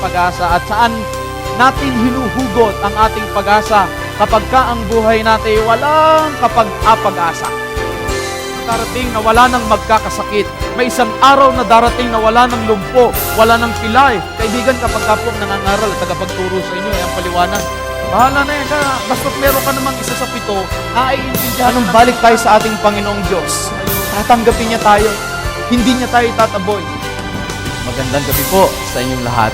pag-asa at saan natin hinuhugot ang ating pag-asa kapag ka ang buhay natin walang kapag-apag-asa. Darating na wala nang magkakasakit. May isang araw na darating na wala nang lumpo, wala nang pilay. Kaibigan, kapag ka pong nangangaral at tagapagturo sa inyo, ay ang paliwanag. Bahala na yan. Basta't meron ka namang isa sa 7, naiintindihan. Anong balik tayo sa ating Panginoong Diyos? Tatanggapin niya tayo. Hindi niya tayo tataboy. Magandang gabi po sa inyong lahat.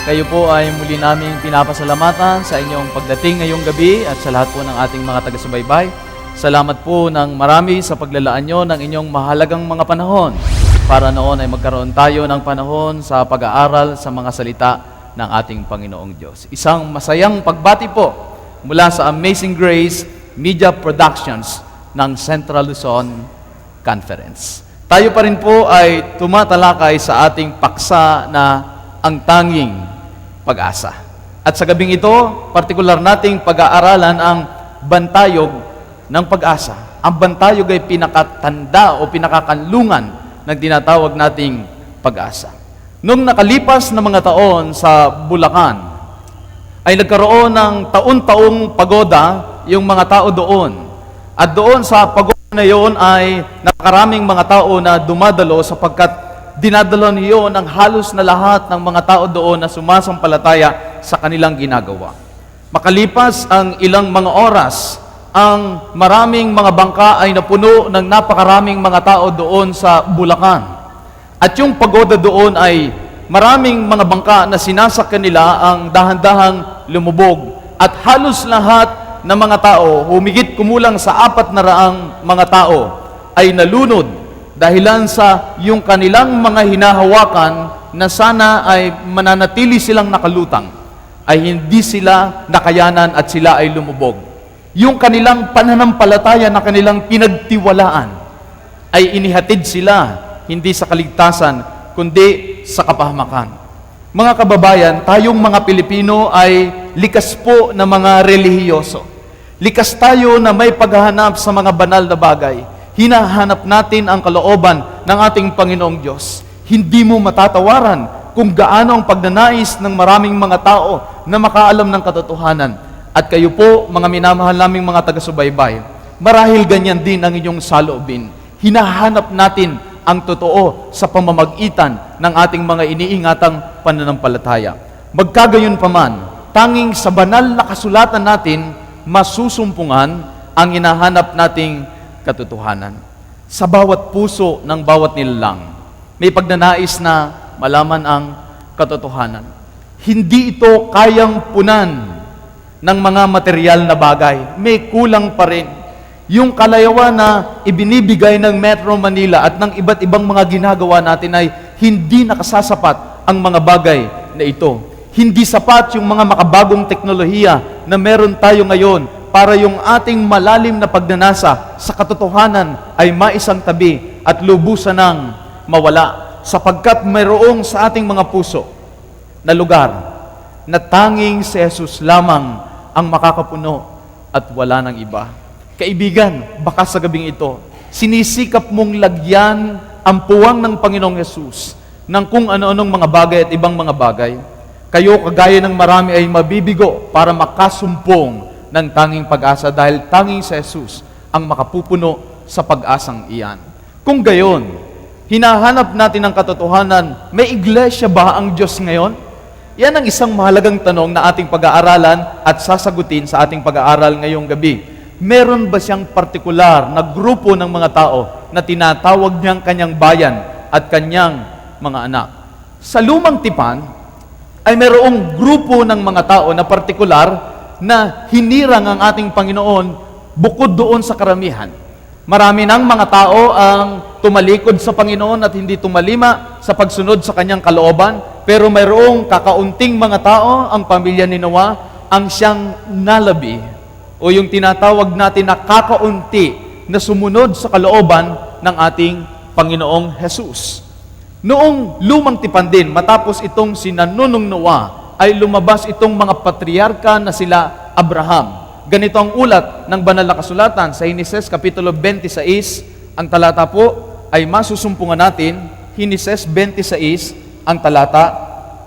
Kayo po ay muli naming pinapasalamatan sa inyong pagdating ngayong gabi at sa lahat po ng ating mga taga-subaybay. Salamat po ng marami sa paglalaan nyo ng inyong mahalagang mga panahon para noon ay magkaroon tayo ng panahon sa pag-aaral sa mga salita ng ating Panginoong Diyos. Isang masayang pagbati po mula sa Amazing Grace Media Productions ng Central Luzon Conference. Tayo pa rin po ay tumatalakay sa ating paksa na ang tanging pag-asa. At sa gabing ito, partikular nating pag-aaralan ang bantayog ng pag-asa. Ang bantayog ay pinakatanda o pinakakanlungan ng tinatawag nating pag-asa. Noong nakalipas na mga taon sa Bulacan, ay nagkaroon ng taon-taong pagoda yung mga tao doon. At doon sa pagoda na yun ay nakaraming mga tao na dumadalo sapagkat dinadalo niyon ang halos na lahat ng mga tao doon na sumasampalataya sa kanilang ginagawa. Makalipas ang ilang mga oras, ang maraming mga bangka ay napuno ng napakaraming mga tao doon sa Bulacan. At yung pagoda doon ay maraming mga bangka na sinasakyan nila ang dahan-dahang lumubog. At halos lahat ng mga tao, humigit kumulang sa 400 mga tao, ay nalunod dahilan sa yung kanilang mga hinahawakan na sana ay mananatili silang nakalutang, ay hindi sila nakayanan at sila ay lumubog. Yung kanilang pananampalataya na kanilang pinagtiwalaan ay inihatid sila hindi sa kaligtasan kundi sa kapahamakan. Mga kababayan, tayong mga Pilipino ay likas po na mga relihiyoso. Likas tayo na may paghahanap sa mga banal na bagay. Hinahanap natin ang kalooban ng ating Panginoong Diyos. Hindi mo matatawaran kung gaano ang pagnanais ng maraming mga tao na makaalam ng katotohanan. At kayo po, mga minamahal naming mga taga-subaybay, marahil ganyan din ang inyong saloobin. Hinahanap natin ang totoo sa pamamagitan ng ating mga iniingatang pananampalataya. Magkagayon pa man, tanging sa banal na kasulatan natin, masusumpungan ang hinahanap nating katotohanan. Sa bawat puso ng bawat nilalang, may pagnanais na malaman ang katotohanan. Hindi ito kayang punan ng mga material na bagay. May kulang pa rin. Yung kalayawan na ibinibigay ng Metro Manila at ng iba't ibang mga ginagawa natin ay hindi nakasasapat ang mga bagay na ito. Hindi sapat yung mga makabagong teknolohiya na meron tayo ngayon para yung ating malalim na pagnanasa sa katotohanan ay maisang tabi at lubusan ng mawala sapagkat mayroong sa ating mga puso na lugar na tanging si Jesus lamang ang makakapuno at wala ng iba. Kaibigan, baka sa gabing ito, sinisikap mong lagyan ang puwang ng Panginoong Yesus ng kung ano-anong mga bagay at ibang mga bagay. Kayo, kagaya ng marami, ay mabibigo para makasumpong ng tanging pag-asa dahil tanging si Jesus ang makapupuno sa pag-asang iyan. Kung gayon, hinahanap natin ang katotohanan, may iglesia ba ang Diyos ngayon? Yan ang isang mahalagang tanong na ating pag-aaralan at sasagutin sa ating pag-aaral ngayong gabi. Meron ba siyang partikular na grupo ng mga tao na tinatawag niyang kanyang bayan at kanyang mga anak? Sa lumang tipan, ay mayroong grupo ng mga tao na partikular na hinirang ang ating Panginoon bukod doon sa karamihan. Marami ng mga tao ang tumalikod sa Panginoon at hindi tumalima sa pagsunod sa kanyang kalooban, pero mayroong kakaunting mga tao, ang pamilya ni Noah, ang siyang nalabi, o yung tinatawag natin na kakaunti na sumunod sa kalooban ng ating Panginoong Jesus. Noong lumang tipan din, matapos itong sinanunong Noah, ay lumabas itong mga patriarka na sila Abraham. Ganito ang ulat ng banal na kasulatan sa Hineses Kapitulo 26, ang talata po ay masusumpungan natin, Hineses 26, ang talata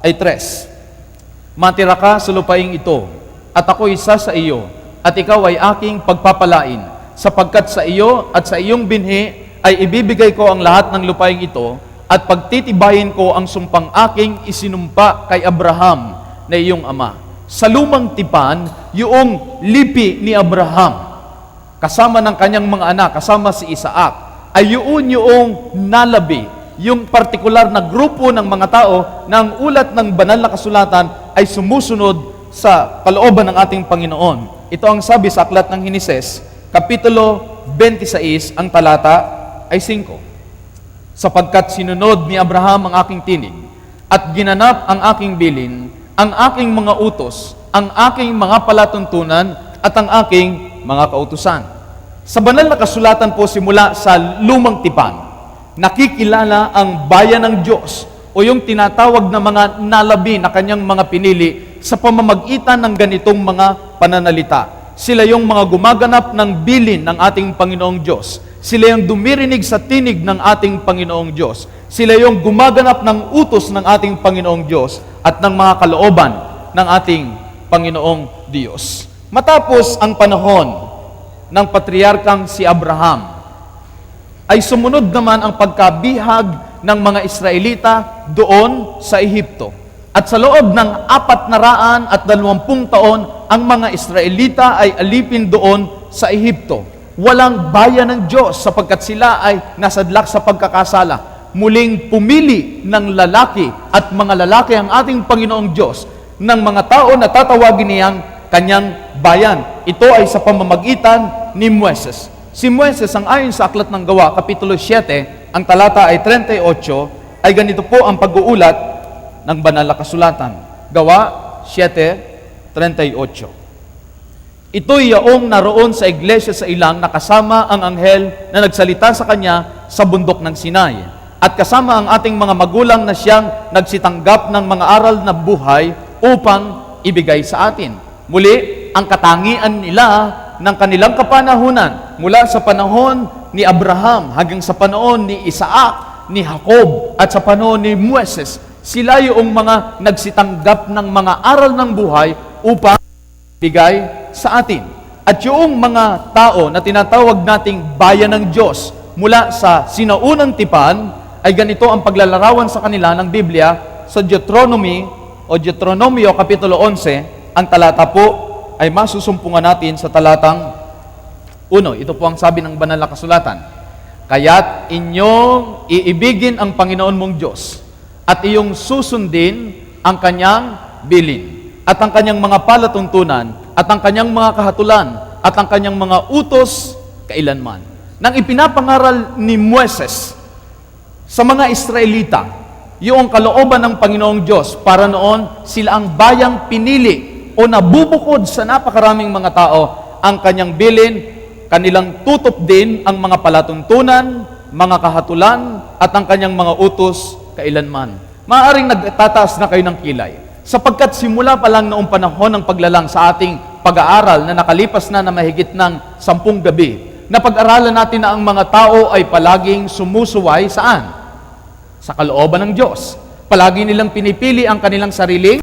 ay 3. Matira ka sa lupaing ito, at ako isa sa iyo, at ikaw ay aking pagpapalain, sapagkat sa iyo at sa iyong binhi ay ibibigay ko ang lahat ng lupaing ito, at pagtitibayin ko ang sumpang aking isinumpa kay Abraham na iyong ama. Sa lumang tipan, yung lipi ni Abraham, kasama ng kanyang mga anak, kasama si Isaac, ay yung nalabi, yung partikular na grupo ng mga tao na ang ulat ng banal na kasulatan ay sumusunod sa kalooban ng ating Panginoon. Ito ang sabi sa aklat ng Heneses, Kapitulo 26, ang talata ay 5. Sapagkat sinunod ni Abraham ang aking tinig, at ginanap ang aking bilin, ang aking mga utos, ang aking mga palatuntunan, at ang aking mga kautusan. Sa banal na kasulatan po simula sa lumang tipan, nakikilala ang bayan ng Diyos o yung tinatawag na mga nalabi na kanyang mga pinili sa pamamagitan ng ganitong mga pananalita. Sila yung mga gumaganap ng bilin ng ating Panginoong Diyos. Sila yung dumirinig sa tinig ng ating Panginoong Diyos. Sila yung gumaganap ng utos ng ating Panginoong Diyos at ng mga kalooban ng ating Panginoong Diyos. Matapos ang panahon ng patriarkang si Abraham, ay sumunod naman ang pagkabihag ng mga Israelita doon sa Ehipto. At sa loob ng 420 taon, ang mga Israelita ay alipin doon sa Ehipto. Walang bayan ng Diyos sapagkat sila ay nasadlak sa pagkakasala. Muling pumili ng lalaki at mga lalaki ang ating Panginoong Diyos ng mga tao na tatawagin niyang kanyang bayan. Ito ay sa pamamagitan ni Moises. Si Moises, ang ayon sa Aklat ng Gawa, Kapitulo 7, ang talata ay 38, ay ganito po ang pag-uulat ng banal na kasulatan. Gawa 7:38. Ito'y yaong naroon sa iglesia sa ilang nakasama ang anghel na nagsalita sa kanya sa bundok ng Sinai. At kasama ang ating mga magulang na siyang nagsitanggap ng mga aral na buhay upang ibigay sa atin. Muli, ang katangian nila ng kanilang kapanahunan mula sa panahon ni Abraham hanggang sa panahon ni Isaac, ni Jacob at sa panahon ni Moises, sila yung mga nagsitanggap ng mga aral ng buhay upang bigay sa atin. At yung mga tao na tinatawag nating bayan ng Diyos mula sa sinaunang tipan, ay ganito ang paglalarawan sa kanila ng Biblia sa Deuteronomio Kapitulo 11, ang talata po ay masusumpungan natin sa talatang 1. Ito po ang sabi ng banal na kasulatan. Kaya't inyong iibigin ang Panginoon mong Diyos at iyong susundin ang kanyang bilin at ang kanyang mga palatuntunan at ang kanyang mga kahatulan at ang kanyang mga utos kailanman. Nang ipinapangaral ni Moises sa mga Israelita yung kalooban ng Panginoong Diyos para noon sila ang bayang pinili o nabubukod sa napakaraming mga tao ang kanyang bilin, kanilang tutop din ang mga palatuntunan, mga kahatulan at ang kanyang mga utos kailanman. Maaaring nagtataas na kayo ng kilay sapagkat simula pa lang noong panahon ng paglalang sa ating pag-aaral na nakalipas na mahigit ng 10 gabi, na pag-aralan natin na ang mga tao ay palaging sumusuway saan? Sa kalooban ng Diyos. Palagi nilang pinipili ang kanilang sariling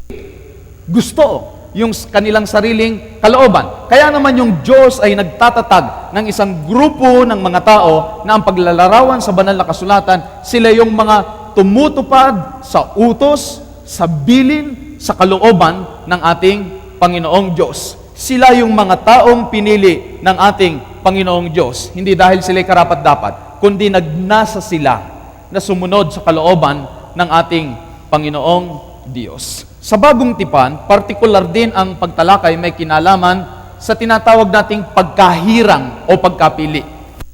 gusto, yung kanilang sariling kalooban. Kaya naman yung Diyos ay nagtatatag ng isang grupo ng mga tao na ang paglalarawan sa banal na kasulatan, sila yung mga tumutupad sa utos, sa bilin, sa kalooban ng ating Panginoong Diyos. Sila yung mga taong pinili ng ating Panginoong Diyos. Hindi dahil sila'y karapat-dapat, kundi nagnasa sila na sumunod sa kalooban ng ating Panginoong Diyos. Sa bagong tipan, partikular din ang pagtalakay may kinalaman sa tinatawag nating pagkahirang o pagkapili.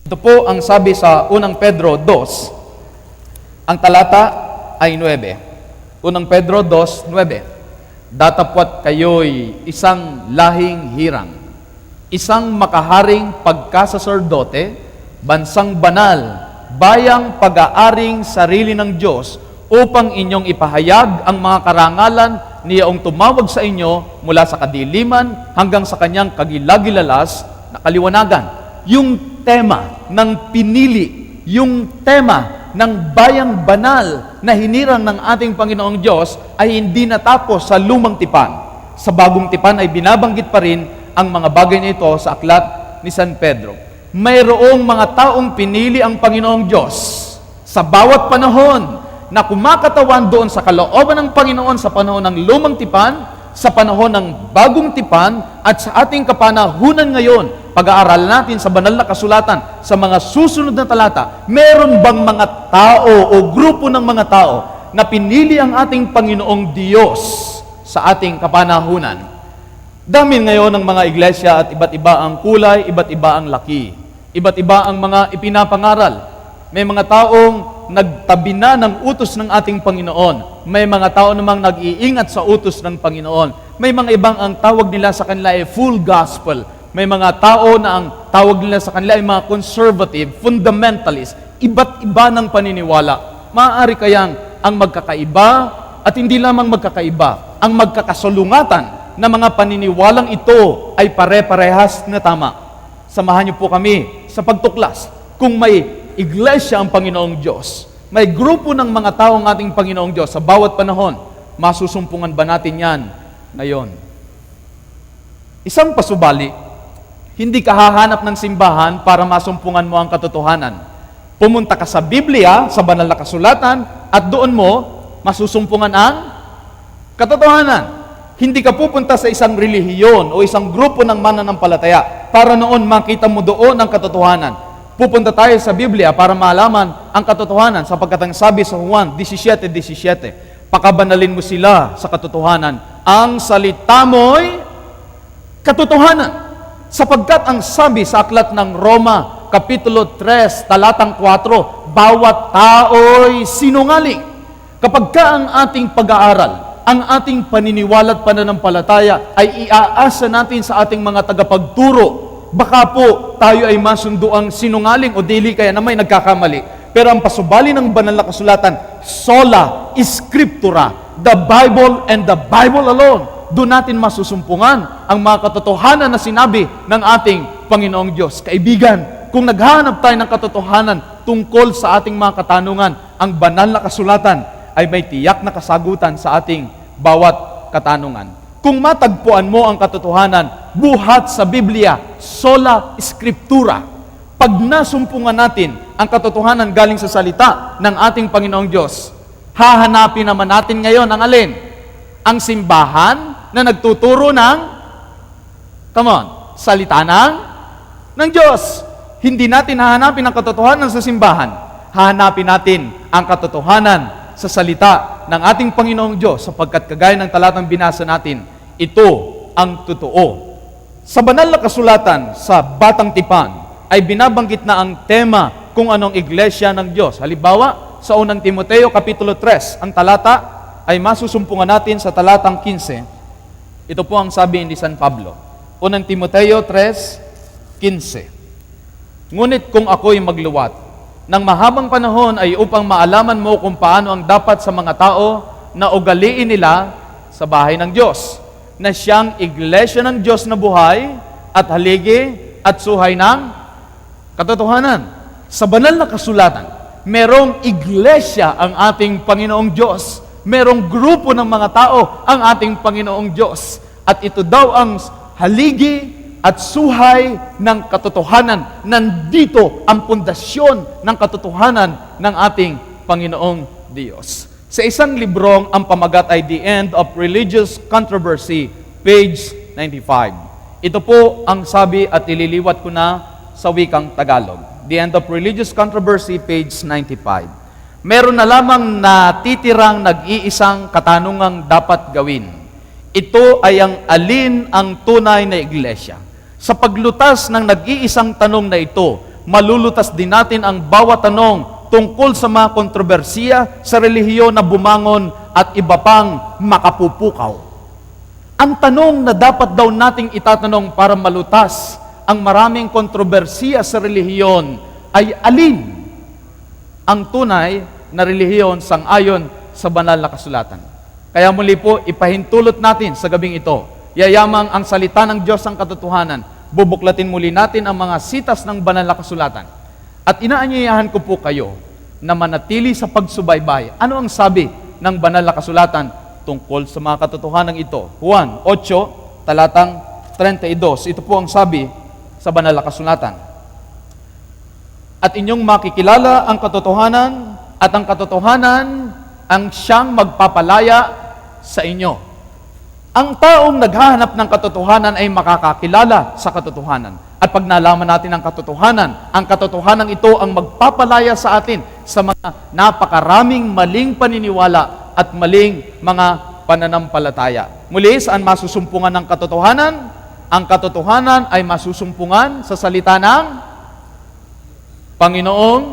Ito po ang sabi sa 1 Pedro 2, ang talata ay 9. 1 Pedro 2:9. Datapwat kayo'y isang lahing hirang, isang makaharing pagkasaserdote, bansang banal, bayang pag-aaring sarili ng Diyos, upang inyong ipahayag ang mga karangalan niyaong tumawag sa inyo mula sa kadiliman hanggang sa kanyang kagilagilalas na kaliwanagan. Yung tema ng pinili, yung tema ng bayang banal na hinirang ng ating Panginoong Diyos ay hindi natapos sa lumang tipan. Sa bagong tipan ay binabanggit pa rin ang mga bagay na ito sa aklat ni San Pedro. Mayroong mga taong pinili ang Panginoong Diyos sa bawat panahon na kumakatawan doon sa kalooban ng Panginoon sa panahon ng lumang tipan, sa panahon ng bagong tipan, at sa ating kapanahunan ngayon. Pag-aaral natin sa banal na kasulatan, sa mga susunod na talata, meron bang mga tao o grupo ng mga tao na pinili ang ating Panginoong Diyos sa ating kapanahunan? Dami ngayon ng mga iglesia at iba't iba ang kulay, iba't iba ang laki. Iba't iba ang mga ipinapangaral. May mga taong nagtabi na ng utos ng ating Panginoon. May mga tao namang nag-iingat sa utos ng Panginoon. May mga ibang ang tawag nila sa kanila ay full gospel. May mga tao na ang tawag nila sa kanila ay mga conservative, fundamentalist. Iba't iba ng paniniwala. Maaari kayang ang magkakaiba at hindi lamang magkakaiba, ang magkakasalungatan na mga paniniwalang ito ay pare-parehas na tama. Samahan niyo po kami sa pagtuklas. Kung may iglesia ang Panginoong Diyos, may grupo ng mga tao ang ating Panginoong Diyos sa bawat panahon, masusumpungan ba natin yan ngayon? Isang pasubali, hindi ka hahanap ng simbahan para masumpungan mo ang katotohanan. Pumunta ka sa Biblia, sa banal na kasulatan, at doon mo masusumpungan ang katotohanan. Hindi ka pupunta sa isang relihiyon o isang grupo ng mananampalataya para noon makita mo doon ang katotohanan. Pupunta tayo sa Biblia para malaman ang katotohanan sapagkat ang sabi sa Juan 17:17, pakabanalin mo sila sa katotohanan. Ang salita mo'y katotohanan. Sapagkat ang sabi sa aklat ng Roma, Kapitulo 3, talatang 4, bawat tao'y sinungaling. Kapag ka ang ating pag-aaral, ang ating paniniwala at pananampalataya ay iaasa natin sa ating mga tagapagturo, baka po tayo ay masunduang sinungaling o dili kaya na may nagkakamali. Pero ang pasubali ng banal na kasulatan, sola scriptura, the Bible and the Bible alone. Doon natin masusumpungan ang mga katotohanan na sinabi ng ating Panginoong Diyos. Kaibigan, kung naghahanap tayo ng katotohanan tungkol sa ating mga katanungan, ang banal na kasulatan ay may tiyak na kasagutan sa ating bawat katanungan. Kung matagpuan mo ang katotohanan, buhat sa Biblia, sola scriptura. Pag nasumpungan natin ang katotohanan galing sa salita ng ating Panginoong Diyos, hahanapin naman natin ngayon ang alin? Ang simbahan na nagtuturo ng, salita ng Diyos. Hindi natin hahanapin ang katotohanan sa simbahan. Hahanapin natin ang katotohanan sa salita ng ating Panginoong Diyos sapagkat kagaya ng talatang binasa natin, ito ang totoo. Sa banal na kasulatan sa Batang Tipan ay binabanggit na ang tema kung anong iglesia ng Diyos. Halimbawa, sa unang Timoteo Kapitulo 3, ang talata ay masusumpungan natin sa talatang 15. Ito po ang sabi ni San Pablo. Unang Timoteo 3:15. Ngunit kung ako'y magluwat ng mahabang panahon ay upang maalaman mo kung paano ang dapat sa mga tao na ugaliin nila sa bahay ng Diyos, na siyang iglesia ng Diyos na buhay at haligi at suhay ng katotohanan. Sa banal na kasulatan, merong iglesia ang ating Panginoong Diyos. Merong grupo ng mga tao ang ating Panginoong Diyos. At ito daw ang haligi at suhay ng katotohanan. Nandito ang pundasyon ng katotohanan ng ating Panginoong Diyos. Sa isang librong ang pamagat ay The End of Religious Controversy, page 95. Ito po ang sabi at ililiwat ko na sa wikang Tagalog. The End of Religious Controversy, page 95. Meron na lamang natitirang nag-iisang katanungang dapat gawin. Ito ay ang alin ang tunay na iglesia. Sa paglutas ng nag-iisang tanong na ito, malulutas din natin ang bawat tanong tungkol sa mga kontrobersiya sa relihiyon na bumangon at iba pang makapupukaw. Ang tanong na dapat daw nating itatanong para malutas ang maraming kontrobersiya sa relihiyon ay alin ang tunay na relihiyon sang-ayon sa banal na kasulatan. Kaya muli po, ipahintulot natin sa gabing ito, yayamang ang salita ng Diyos ang katotohanan, bubuklatin muli natin ang mga sitas ng banal na kasulatan. At inaanyayahan ko po kayo na manatili sa pagsubaybay. Ano ang sabi ng banal na kasulatan tungkol sa mga katotohanan ito? Juan 8, talatang 32. Ito po ang sabi sa banal na kasulatan. At inyong makikilala ang katotohanan, at ang katotohanan ang siyang magpapalaya sa inyo. Ang taong naghahanap ng katotohanan ay makakakilala sa katotohanan. At pag nalaman natin ang katotohanan ito ang magpapalaya sa atin sa mga napakaraming maling paniniwala at maling mga pananampalataya. Muli, saan masusumpungan ng katotohanan? Ang katotohanan ay masusumpungan sa salita ng Panginoong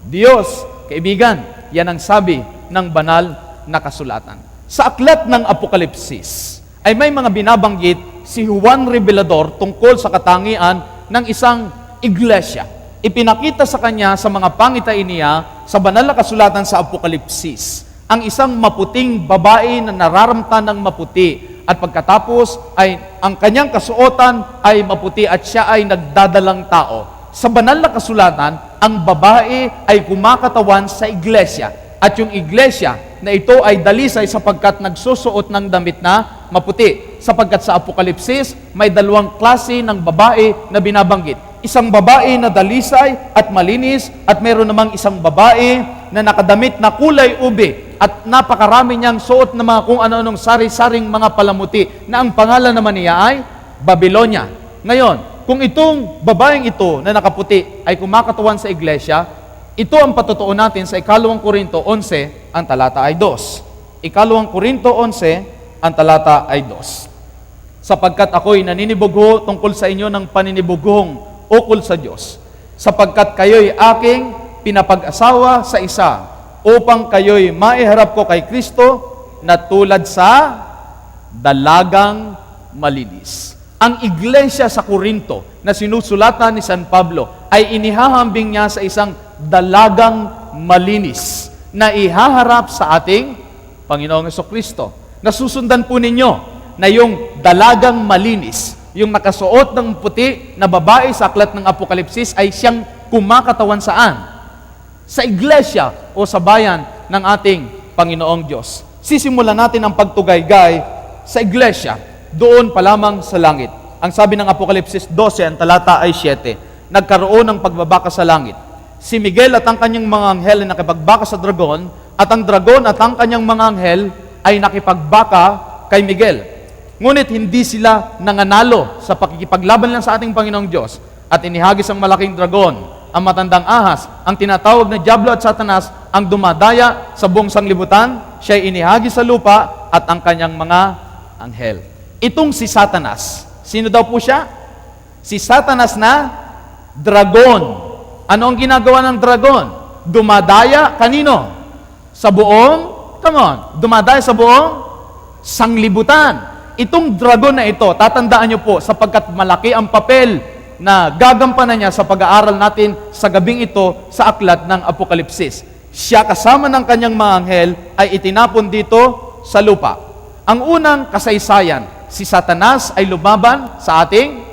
Diyos. Kaibigan, yan ang sabi ng banal na kasulatan. Sa aklat ng Apokalipsis ay may mga binabanggit si Juan Revelador tungkol sa katangian ng isang iglesia. Ipinakita sa kanya sa mga pangitain niya sa banal na kasulatan sa Apokalipsis ang isang maputing babae na nararamtan ng maputi at pagkatapos ay ang kanyang kasuotan ay maputi at siya ay nagdadalang tao. Sa banal na kasulatan, ang babae ay kumakatawan sa iglesia at yung iglesia na ito ay dalisay sapagkat nagsusuot ng damit na maputi. Sapagkat sa Apokalipsis, may dalawang klase ng babae na binabanggit. Isang babae na dalisay at malinis at meron namang isang babae na nakadamit na kulay ube at napakarami niyang suot na mga kung ano-anong sari-saring mga palamuti na ang pangalan naman niya ay Babylonia. Ngayon, kung itong babaeng ito na nakaputi ay kumakatawan sa iglesia, ito ang patutuon natin sa 2 Korinto 11, ang talata ay 2. 2 Korinto 11, ang talata ay 2. Sapagkat ako'y naninibugho tungkol sa inyo ng paninibughong ukol sa Diyos, sapagkat kayo'y aking pinapag-asawa sa isa, upang kayo'y maiharap ko kay Kristo na tulad sa dalagang malinis. Ang iglesia sa Korinto na sinusulatan ni San Pablo ay inihahambing niya sa isang dalagang malinis na ihaharap sa ating Panginoong Jesucristo. Nasusundan po ninyo na yung dalagang malinis, yung nakasuot ng puti na babae sa aklat ng Apokalipsis ay siyang kumakatawan saan? Sa iglesia o sa bayan ng ating Panginoong Diyos. Sisimulan natin ang pagtugaygay sa iglesia, doon pa lamang sa langit. Ang sabi ng Apokalipsis 12, ang talata ay 7, nagkaroon ng pagbabaka sa langit. Si Miguel at ang kanyang mga anghel ay nakipagbaka sa dragon, at ang dragon at ang kanyang mga anghel ay nakipagbaka kay Miguel. Ngunit hindi sila nanganalo sa pakikipaglaban lang sa ating Panginoong Diyos, at inihagis ang malaking dragon, ang matandang ahas, ang tinatawag na Diablo at Satanas, ang dumadaya sa buong sanglibutan. Siya ay inihagis sa lupa at ang kanyang mga anghel. Itong si Satanas, sino daw po siya? Si Satanas na dragon. Ano ang ginagawa ng dragon? Dumadaya kanino? Sa buong, dumadaya sa buong sanglibutan. Itong dragon na ito, tatandaan niyo po, sapagkat malaki ang papel na gagampanan niya sa pag-aaral natin sa gabing ito sa aklat ng Apokalipsis. Siya kasama ng kanyang mga anghel ay itinapon dito sa lupa. Ang unang kasaysayan, si Satanas ay lumaban sa ating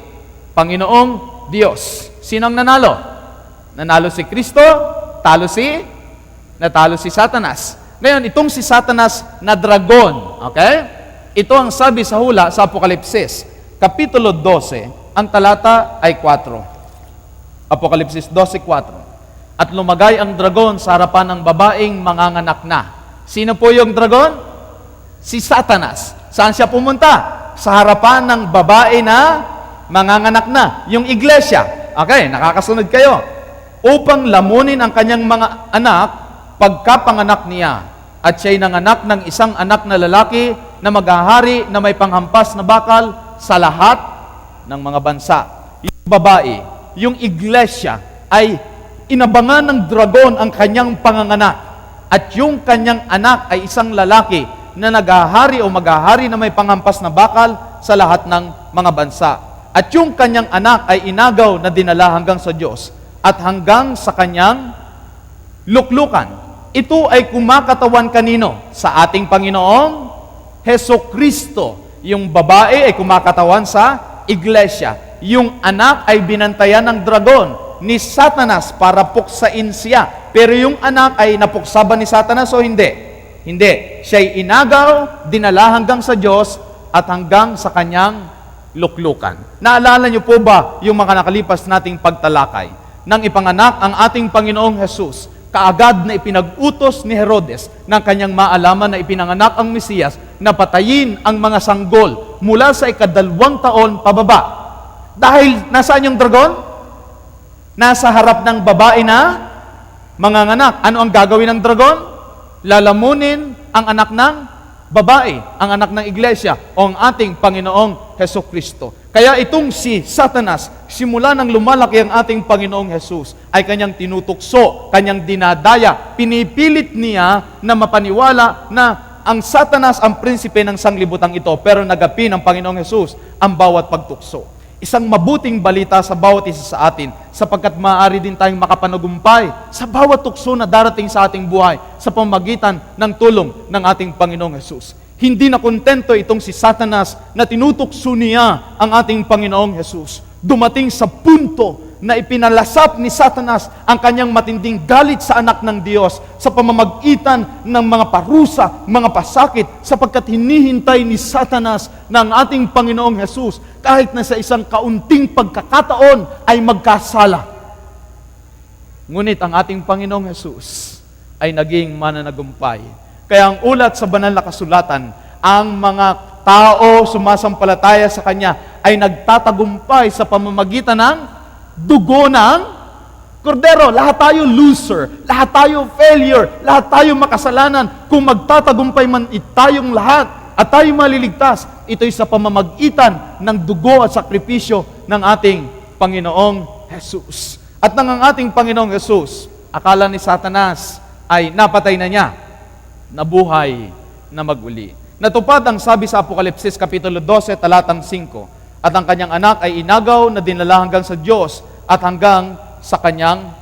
Panginoong Diyos. Sinong nanalo? Nanalo si Kristo, natalo si Satanas. Ngayon, itong si Satanas na dragon, okay? Ito ang sabi sa hula sa Apokalipsis, Kapitulo 12, ang talata ay 4. Apokalipsis 12:4. At lumagay ang dragon sa harapan ng babaeng manganganak na. Sino po yung dragon? Si Satanas. Saan siya pumunta? Sa harapan ng babae na manganganak na. Yung iglesia. Okay, nakakasunod kayo. Upang lamunin ang kanyang mga anak pagkapanganak niya. At siya'y nanganak ng isang anak na lalaki na maghahari na may panghampas na bakal sa lahat ng mga bansa. Yung babae, yung iglesia ay inabangan ng dragon ang kanyang panganganak. At yung kanyang anak ay isang lalaki na naghahari o maghahari na may panghampas na bakal sa lahat ng mga bansa. At yung kanyang anak ay inagaw na dinala hanggang sa Diyos at hanggang sa kanyang luklukan. Ito ay kumakatawan kanino? Sa ating Panginoong Hesukristo. Yung babae ay kumakatawan sa iglesia. Yung anak ay binantayan ng dragon. ni Satanas para puksain siya. Pero yung anak ay napuksa ba ni Satanas o hindi? Hindi. Siya'y inagaw, dinala hanggang sa Diyos, at hanggang sa kanyang luklukan. Naalala niyo po ba yung mga nakalipas nating pagtalakay? Nang ipanganak ang ating Panginoong Jesus, kaagad na ipinag-utos ni Herodes ng kanyang maalaman na ipinanganak ang Mesiyas na patayin ang mga sanggol mula sa 2 taon pababa. Dahil nasaan yung dragon? Nasa harap ng babae na manganganak. Ano ang gagawin ng dragon? Lalamunin ang anak ng babae, ang anak ng iglesia, o ang ating Panginoong Hesukristo. Kaya itong si Satanas, simula nang lumalaki ang ating Panginoong Jesus, ay kanyang tinutukso, kanyang dinadaya, pinipilit niya na mapaniwala na ang Satanas ang prinsipe ng sanglibutang ito, pero nagapi ng Panginoong Jesus ang bawat pagtukso. Isang mabuting balita sa bawat isa sa atin, sapagkat maaari din tayong makapanagumpay sa bawat tukso na darating sa ating buhay sa pamamagitan ng tulong ng ating Panginoong Jesus. Hindi na kontento itong si Satanas na tinutukso niya ang ating Panginoong Jesus. Dumating sa punto na ipinalasap ni Satanas ang kanyang matinding galit sa anak ng Diyos sa pamamagitan ng mga parusa, mga pasakit, sapagkat hinihintay ni Satanas ng ating Panginoong Jesus kahit na sa isang kaunting pagkakataon ay magkasala. Ngunit ang ating Panginoong Jesus ay naging mananagumpay. Kaya ang ulat sa banal na kasulatan, ang mga tao sumasampalataya sa Kanya ay nagtatagumpay sa pamamagitan ng dugo ng kordero. Lahat tayo loser, lahat tayo failure, lahat tayo makasalanan. Kung magtatagumpay man tayong lahat at tayo maliligtas, ito'y sa pamamagitan ng dugo at sakripisyo ng ating Panginoong Jesus. At nang ang ating Panginoong Jesus, akala ni Satanas ay napatay na niya, nabuhay na maguli. Natupad ang sabi sa Apokalipsis Kapitulo 12, talatang 5, at ang kanyang anak ay inagaw na dinala hanggang sa Diyos at hanggang sa kanyang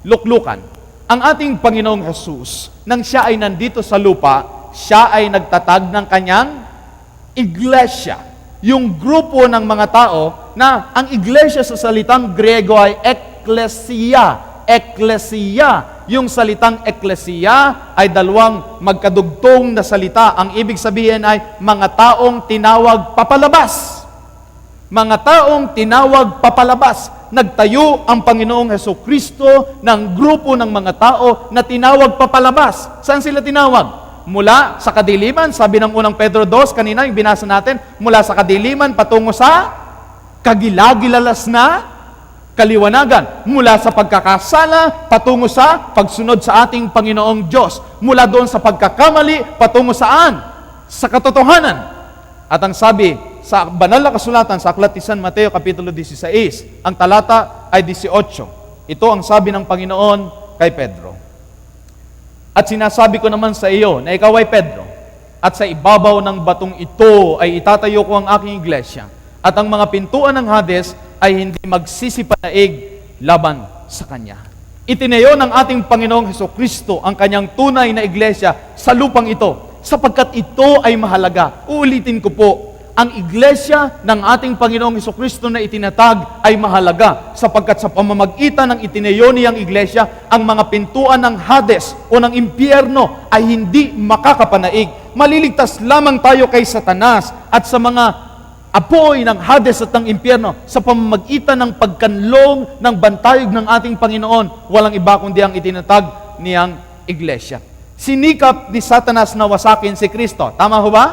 luklukan. Ang ating Panginoong Jesus, nang siya ay nandito sa lupa, siya ay nagtatag ng kanyang iglesia. Yung grupo ng mga tao na ang iglesia sa salitang Griego ay ekklesia. Ekklesia. Yung salitang ekklesia ay dalawang magkadugtong na salita. Ang ibig sabihin ay mga taong tinawag papalabas. Mga taong tinawag papalabas. Nagtayo ang Panginoong Hesukristo ng grupo ng mga tao na tinawag papalabas. Saan sila tinawag? Mula sa kadiliman, sabi ng unang Pedro 2, kanina yung binasa natin, mula sa kadiliman patungo sa kagilagilalas na kaliwanagan. Mula sa pagkakasala patungo sa pagsunod sa ating Panginoong Diyos. Mula doon sa pagkakamali patungo saan? Sa katotohanan. At ang sabi sa banal na kasulatan sa aklat ni San Mateo Kapitulo 16, ang talata ay 18. Ito ang sabi ng Panginoon kay Pedro. At sinasabi ko naman sa iyo na ikaw ay Pedro, at sa ibabaw ng batong ito ay itatayo ko ang aking iglesia, at ang mga pintuan ng Hades ay hindi magsisipanaig laban sa kanya. Itinayo ng ating Panginoong Hesukristo ang kanyang tunay na iglesia sa lupang ito, sapagkat ito ay mahalaga. Uulitin ko po, ang iglesia ng ating Panginoong Hesukristo na itinatag ay mahalaga sapagkat sa pamamagitan ng itinayo niyang iglesia, ang mga pintuan ng Hades o ng impyerno ay hindi makakapanaig. Maliligtas lamang tayo kay Satanas at sa mga apoy ng Hades at ng impyerno sa pamamagitan ng pagkanlong ng bantayog ng ating Panginoon. Walang iba kundi ang itinatag niyang iglesia. Sinikap ni Satanas na wasakin si Kristo. Tama ho ba?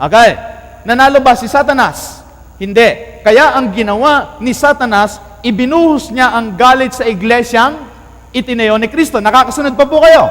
Okay. Nanalo ba si Satanas? Hindi. Kaya ang ginawa ni Satanas, ibinuhos niya ang galit sa iglesyang itinayo ni Kristo. Nakakasunod pa po kayo.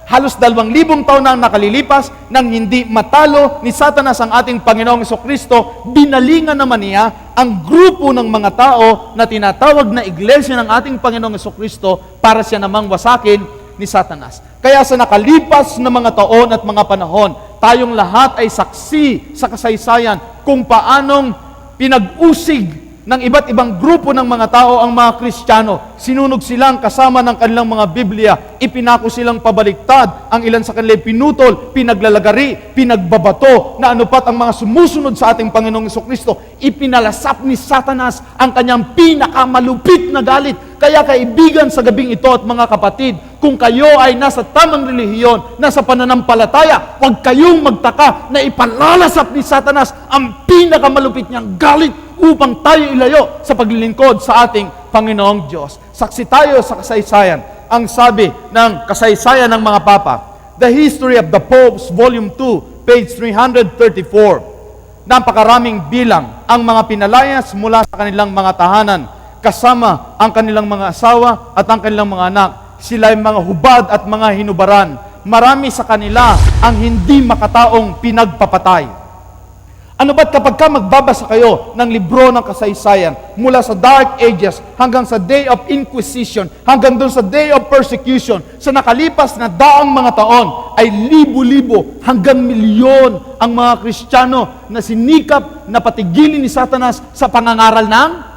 Halos 2,000 taon na ang nakalilipas nang hindi matalo ni Satanas ang ating Panginoong Hesukristo, binalingan naman niya ang grupo ng mga tao na tinatawag na iglesia ng ating Panginoong Hesukristo para siya namang wasakin ni Satanas. Kaya sa nakalipas na mga taon at mga panahon, tayong lahat ay saksi sa kasaysayan kung paanong pinag-usig ng iba't ibang grupo ng mga tao ang mga Kristiyano. Sinunog silang kasama ng kanilang mga Biblia, ipinako silang pabaliktad, ang ilan sa kanila pinutol, pinaglalagari, pinagbabato, na ano pat ang mga sumusunod sa ating Panginoong Hesukristo. Ipinalasap ni Satanas ang kanyang pinakamalupit na galit. Kaya kaibigan sa gabing ito at mga kapatid, kung kayo ay nasa tamang relihiyon, nasa pananampalataya, huwag kayong magtaka na ipalalasap ni Satanas ang pinakamalupit niyang galit upang tayo ilayo sa paglilingkod sa ating Panginoong Diyos. Saksi tayo sa kasaysayan. Ang sabi ng kasaysayan ng mga Papa, The History of the Popes, Volume 2, page 334. Napakaraming bilang ang mga pinalayas mula sa kanilang mga tahanan, kasama ang kanilang mga asawa at ang kanilang mga anak. Sila ay mga hubad at mga hinubaran. Marami sa kanila ang hindi makataong pinagpapatay. Ano ba't kapag ka magbabasa kayo ng libro ng kasaysayan mula sa Dark Ages hanggang sa Day of Inquisition, hanggang doon sa Day of Persecution, sa nakalipas na daang mga taon, ay libo-libo hanggang milyon ang mga Kristiyano na sinikap na patigilin ni Satanas sa pangangaral ng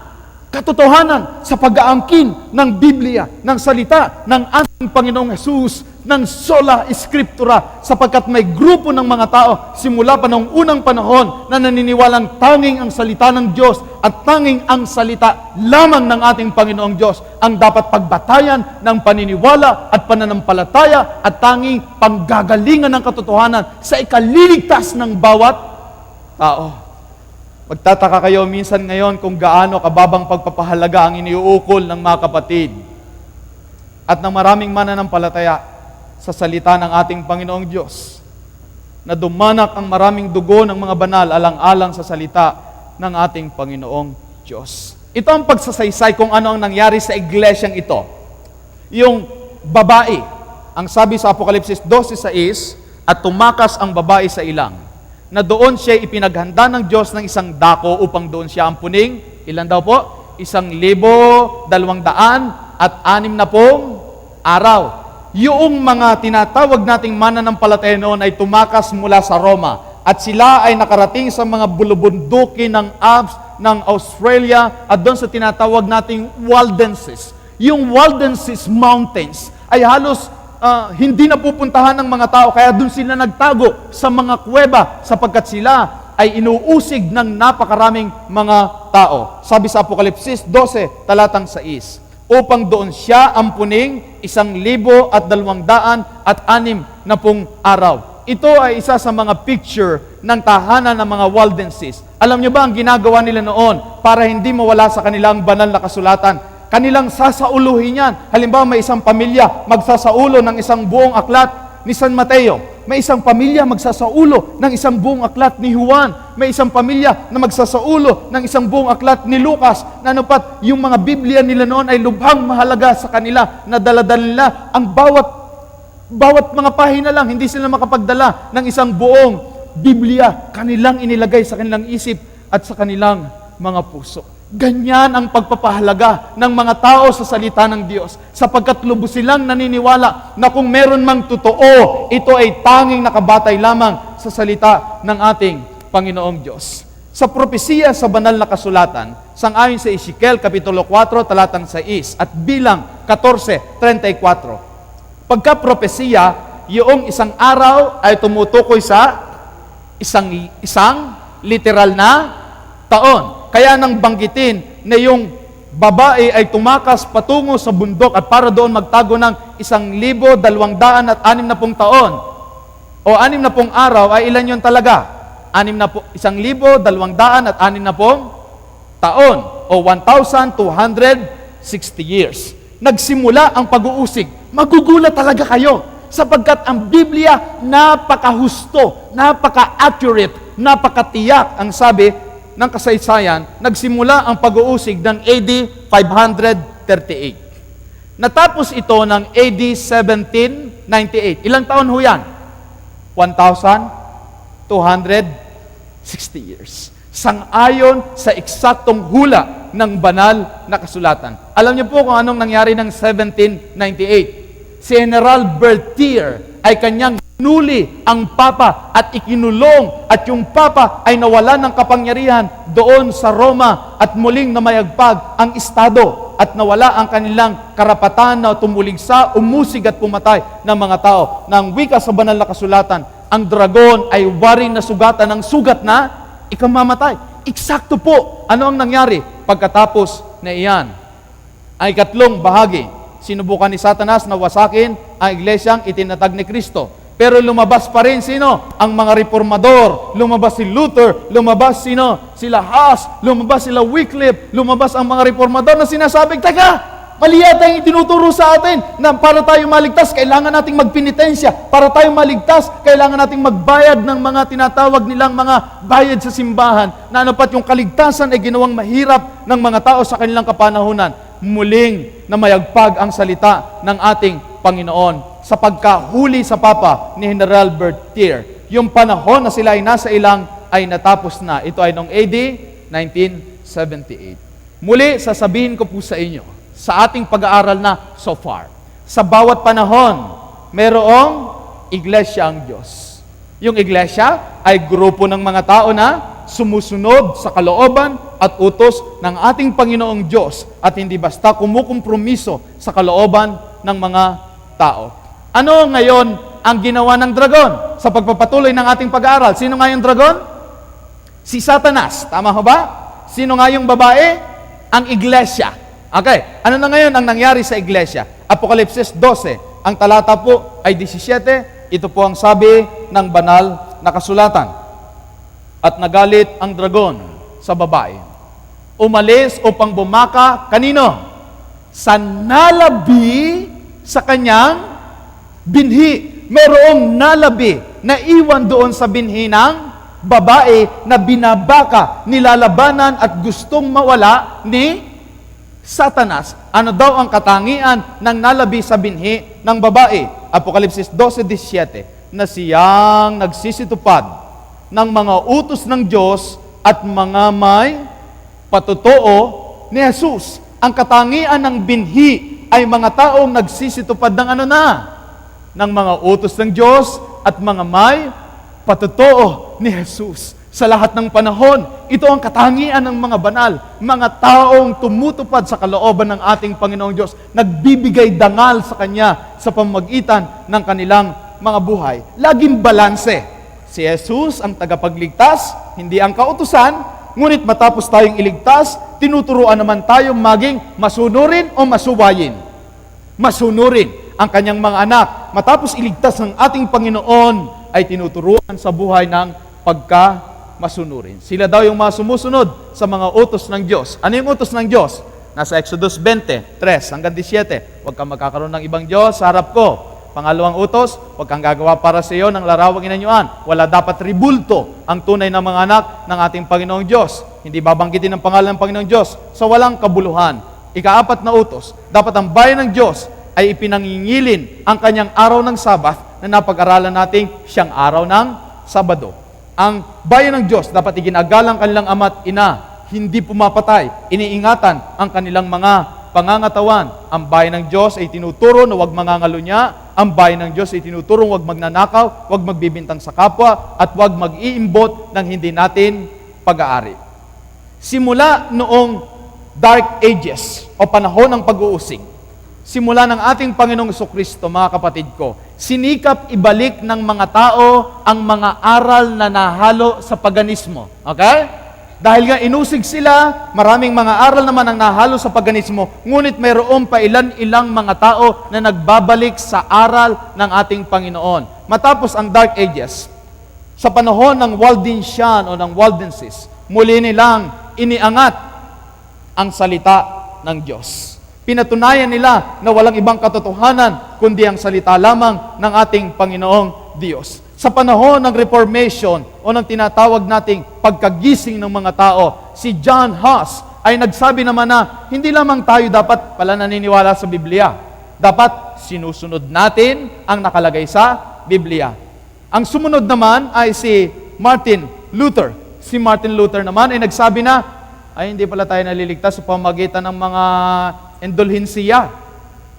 katotohanan, sa pag-aangkin ng Biblia, ng salita ng ating Panginoong Hesus, ng sola scriptura, sapagkat may grupo ng mga tao simula pa noong unang panahon na naniniwalang tanging ang salita ng Diyos at tanging ang salita lamang ng ating Panginoong Diyos ang dapat pagbatayan ng paniniwala at pananampalataya at tanging panggagalingan ng katotohanan sa ikaliligtas ng bawat tao. Magtataka kayo minsan ngayon kung gaano kababang pagpapahalaga ang iniuukol ng mga kapatid at ng maraming mananampalataya sa salita ng ating Panginoong Diyos, na dumanak ang maraming dugo ng mga banal alang-alang sa salita ng ating Panginoong Diyos. Ito ang pagsasaysay kung ano ang nangyari sa iglesyang ito. Yung babae, ang sabi sa Apokalipsis 12:6, at tumakas ang babae sa ilang, na doon siya ipinaghanda ng Diyos ng isang dako upang doon siya ampuning, ilan daw po? 1,260 araw. Yung mga tinatawag nating mananampalataya noon ay tumakas mula sa Roma. At sila ay nakarating sa mga bulubunduki ng Alps, ng Australia, at doon sa tinatawag nating Waldenses. Yung Waldenses Mountains ay halos hindi napupuntahan ng mga tao, kaya doon sila nagtago sa mga kuweba sapagkat sila ay inuusig ng napakaraming mga tao. Sabi sa Apokalipsis 12, talatang 6, upang doon siya ampuning 1,260 araw. Ito ay isa sa mga picture ng tahanan ng mga Waldenses. Alam niyo ba ang ginagawa nila noon para hindi mawala sa kanilang banal na kasulatan? Kanilang sasauluhin yan. Halimbawa, may isang pamilya magsasaulo ng isang buong aklat ni San Mateo. May isang pamilya magsasaulo ng isang buong aklat ni Juan. May isang pamilya na magsasaulo ng isang buong aklat ni Lucas. Na ano pat, yung mga Biblia nila noon ay lubhang mahalaga sa kanila na daladala nila ang bawat mga pahina lang. Hindi sila makapagdala ng isang buong Biblia. Kanilang inilagay sa kanilang isip at sa kanilang mga puso. Ganyan ang pagpapahalaga ng mga tao sa salita ng Diyos, sapagkat lubos silang naniniwala na kung meron mang totoo, ito ay tanging nakabatay lamang sa salita ng ating Panginoong Diyos. Sa propesiya sa banal na kasulatan, sangayon sa Ezekiel Kapitulo 4, talatang 6 at Bilang 14:34. Pagka propesiya, yung isang araw ay tumutukoy sa isang literal na taon. Kaya nang banggitin na yung babae ay tumakas patungo sa bundok at para doon magtago ng 1,260 taon o 60 araw, ay ilan yun talaga? 1,260 taon o 1,260 years. Nagsimula ang pag-uusig. Magugulat talaga kayo sapagkat ang Biblia napakahusto, napaka-accurate, napakatiyak. Ang sabi ng kasaysayan, nagsimula ang pag-uusig ng AD 538. Natapos ito ng AD 1798. Ilang taon ho yan? 1,260 years. Sang-ayon sa eksaktong hula ng banal na kasulatan. Alam niyo po kung anong nangyari ng 1798. Si General Berthier ay kanyang nuli ang Papa at ikinulong at yung Papa ay nawala ng kapangyarihan doon sa Roma at muling namayagpag ang Estado at nawala ang kanilang karapatan na tumuligsa, umusig at pumatay ng mga tao. Nang wika sa banal na kasulatan, ang dragon ay waring nasugatan ng sugat na ikamamatay. Eksakto po ano ang nangyari pagkatapos na iyan. Ang ikatlong bahagi, sinubukan ni Satanas na wasakin ang iglesyang itinatag ni Kristo. Pero lumabas pa rin sino? Ang mga reformador. Lumabas si Luther, lumabas sino? Sila Huss, lumabas sila Wycliffe, lumabas ang mga reformador na sinasabing, teka, mali yata yung itinuturo sa atin na para tayo maligtas, kailangan nating magpenitensya. Para tayo maligtas, kailangan nating magbayad ng mga tinatawag nilang mga bayad sa simbahan. Na ano pat yung kaligtasan ay ginawang mahirap ng mga tao sa kanilang kapanahunan. Muling na mayagpag ang salita ng ating Panginoon sa pagkahuli sa Papa ni General Berthier. Yung panahon na sila ay nasa ilang ay natapos na. Ito ay noong AD 1978. Muli, sasabihin ko po sa inyo, sa ating pag-aaral na so far, sa bawat panahon, merong iglesia ang Diyos. Yung iglesia ay grupo ng mga tao na sumusunod sa kalooban at utos ng ating Panginoong Diyos at hindi basta kumukompromiso sa kalooban ng mga tao. Ano ngayon ang ginawa ng dragon sa pagpapatuloy ng ating pag-aaral? Sino nga yung dragon? Si Satanas. Tama ho ba? Sino nga yung babae? Ang iglesia. Okay. Ano na ngayon ang nangyari sa iglesia? Apokalipsis 12. Ang talata po ay 17. Ito po ang sabi ng banal na kasulatan. At nagalit ang dragon sa babae. Umalis upang bumaka kanino? Sa nalabi sa kanyang binhi. Merong nalabi na iwan doon sa binhi ng babae na binabaka, nilalabanan at gustong mawala ni Satanas. Ano daw ang katangian ng nalabi sa binhi ng babae? Apokalipsis 12:17 na siyang nagsisitupad ng mga utos ng Diyos at mga may patotoo ni Jesus. Ang katangian ng binhi ay mga taong nagsisitupad ng ano na? Ng mga utos ng Diyos at mga may patotoo ni Jesus. Sa lahat ng panahon, ito ang katangian ng mga banal, mga taong tumutupad sa kalooban ng ating Panginoong Diyos, nagbibigay dangal sa Kanya sa pamamagitan ng kanilang mga buhay. Laging balanse. Si Jesus ang tagapagligtas, hindi ang kautusan, ngunit matapos tayong iligtas, tinuturuan naman tayong maging masunurin o masuwayin. Masunurin ang kanyang mga anak. Matapos iligtas ng ating Panginoon, ay tinuturuan sa buhay ng pagkamasunurin. Sila daw yung mga sumusunod sa mga utos ng Diyos. Ano yung utos ng Diyos? Nasa Exodus 20:3 hanggang 17. Huwag kang magkakaroon ng ibang Diyos sa harap ko. Pangalawang utos, huwag kang gagawa para sa iyo ng larawang inanyuan. Wala dapat ribulto ang tunay na mga anak ng ating Panginoong Diyos. Hindi babanggitin ang pangalan ng Panginoong Diyos sa walang kabuluhan. Ika-4 na utos, dapat ang bayan ng Diyos ay ipinangingilin ang kanyang araw ng Sabat na napag-aralan nating siyang araw ng Sabado. Ang bayan ng Diyos dapat iginagalang kanilang ama't ina, hindi pumapatay, iniingatan ang kanilang mga pangangatawan. Ang bayan ng Diyos ay tinuturo na huwag mangangalunya, ang bayan ng Diyos ay tinuturo huwag magnanakaw, huwag magbibintang sa kapwa, at huwag mag-iimbot ng hindi natin pag-aari. Simula noong Dark Ages o panahon ng pag-uusig, simula ng ating Panginoong Jesucristo, mga kapatid ko, sinikap ibalik ng mga tao ang mga aral na nahalo sa paganismo. Okay? Dahil nga inusig sila, maraming mga aral naman ang nahalo sa paganismo, ngunit mayroon pa ilan-ilang mga tao na nagbabalik sa aral ng ating Panginoon. Matapos ang Dark Ages, sa panahon ng Waldensian o ng Waldenses, muli nilang iniangat ang salita ng Diyos. Pinatunayan nila na walang ibang katotohanan kundi ang salita lamang ng ating Panginoong Diyos. Sa panahon ng Reformation o ng tinatawag nating pagkagising ng mga tao, si John Huss ay nagsabi naman na hindi lamang tayo dapat pala naniniwala sa Biblia. Dapat sinusunod natin ang nakalagay sa Biblia. Ang sumunod naman ay si Martin Luther. Si Martin Luther naman ay nagsabi na, ay hindi pala tayo naliligtas sa pamamagitan ng mga indulhensiya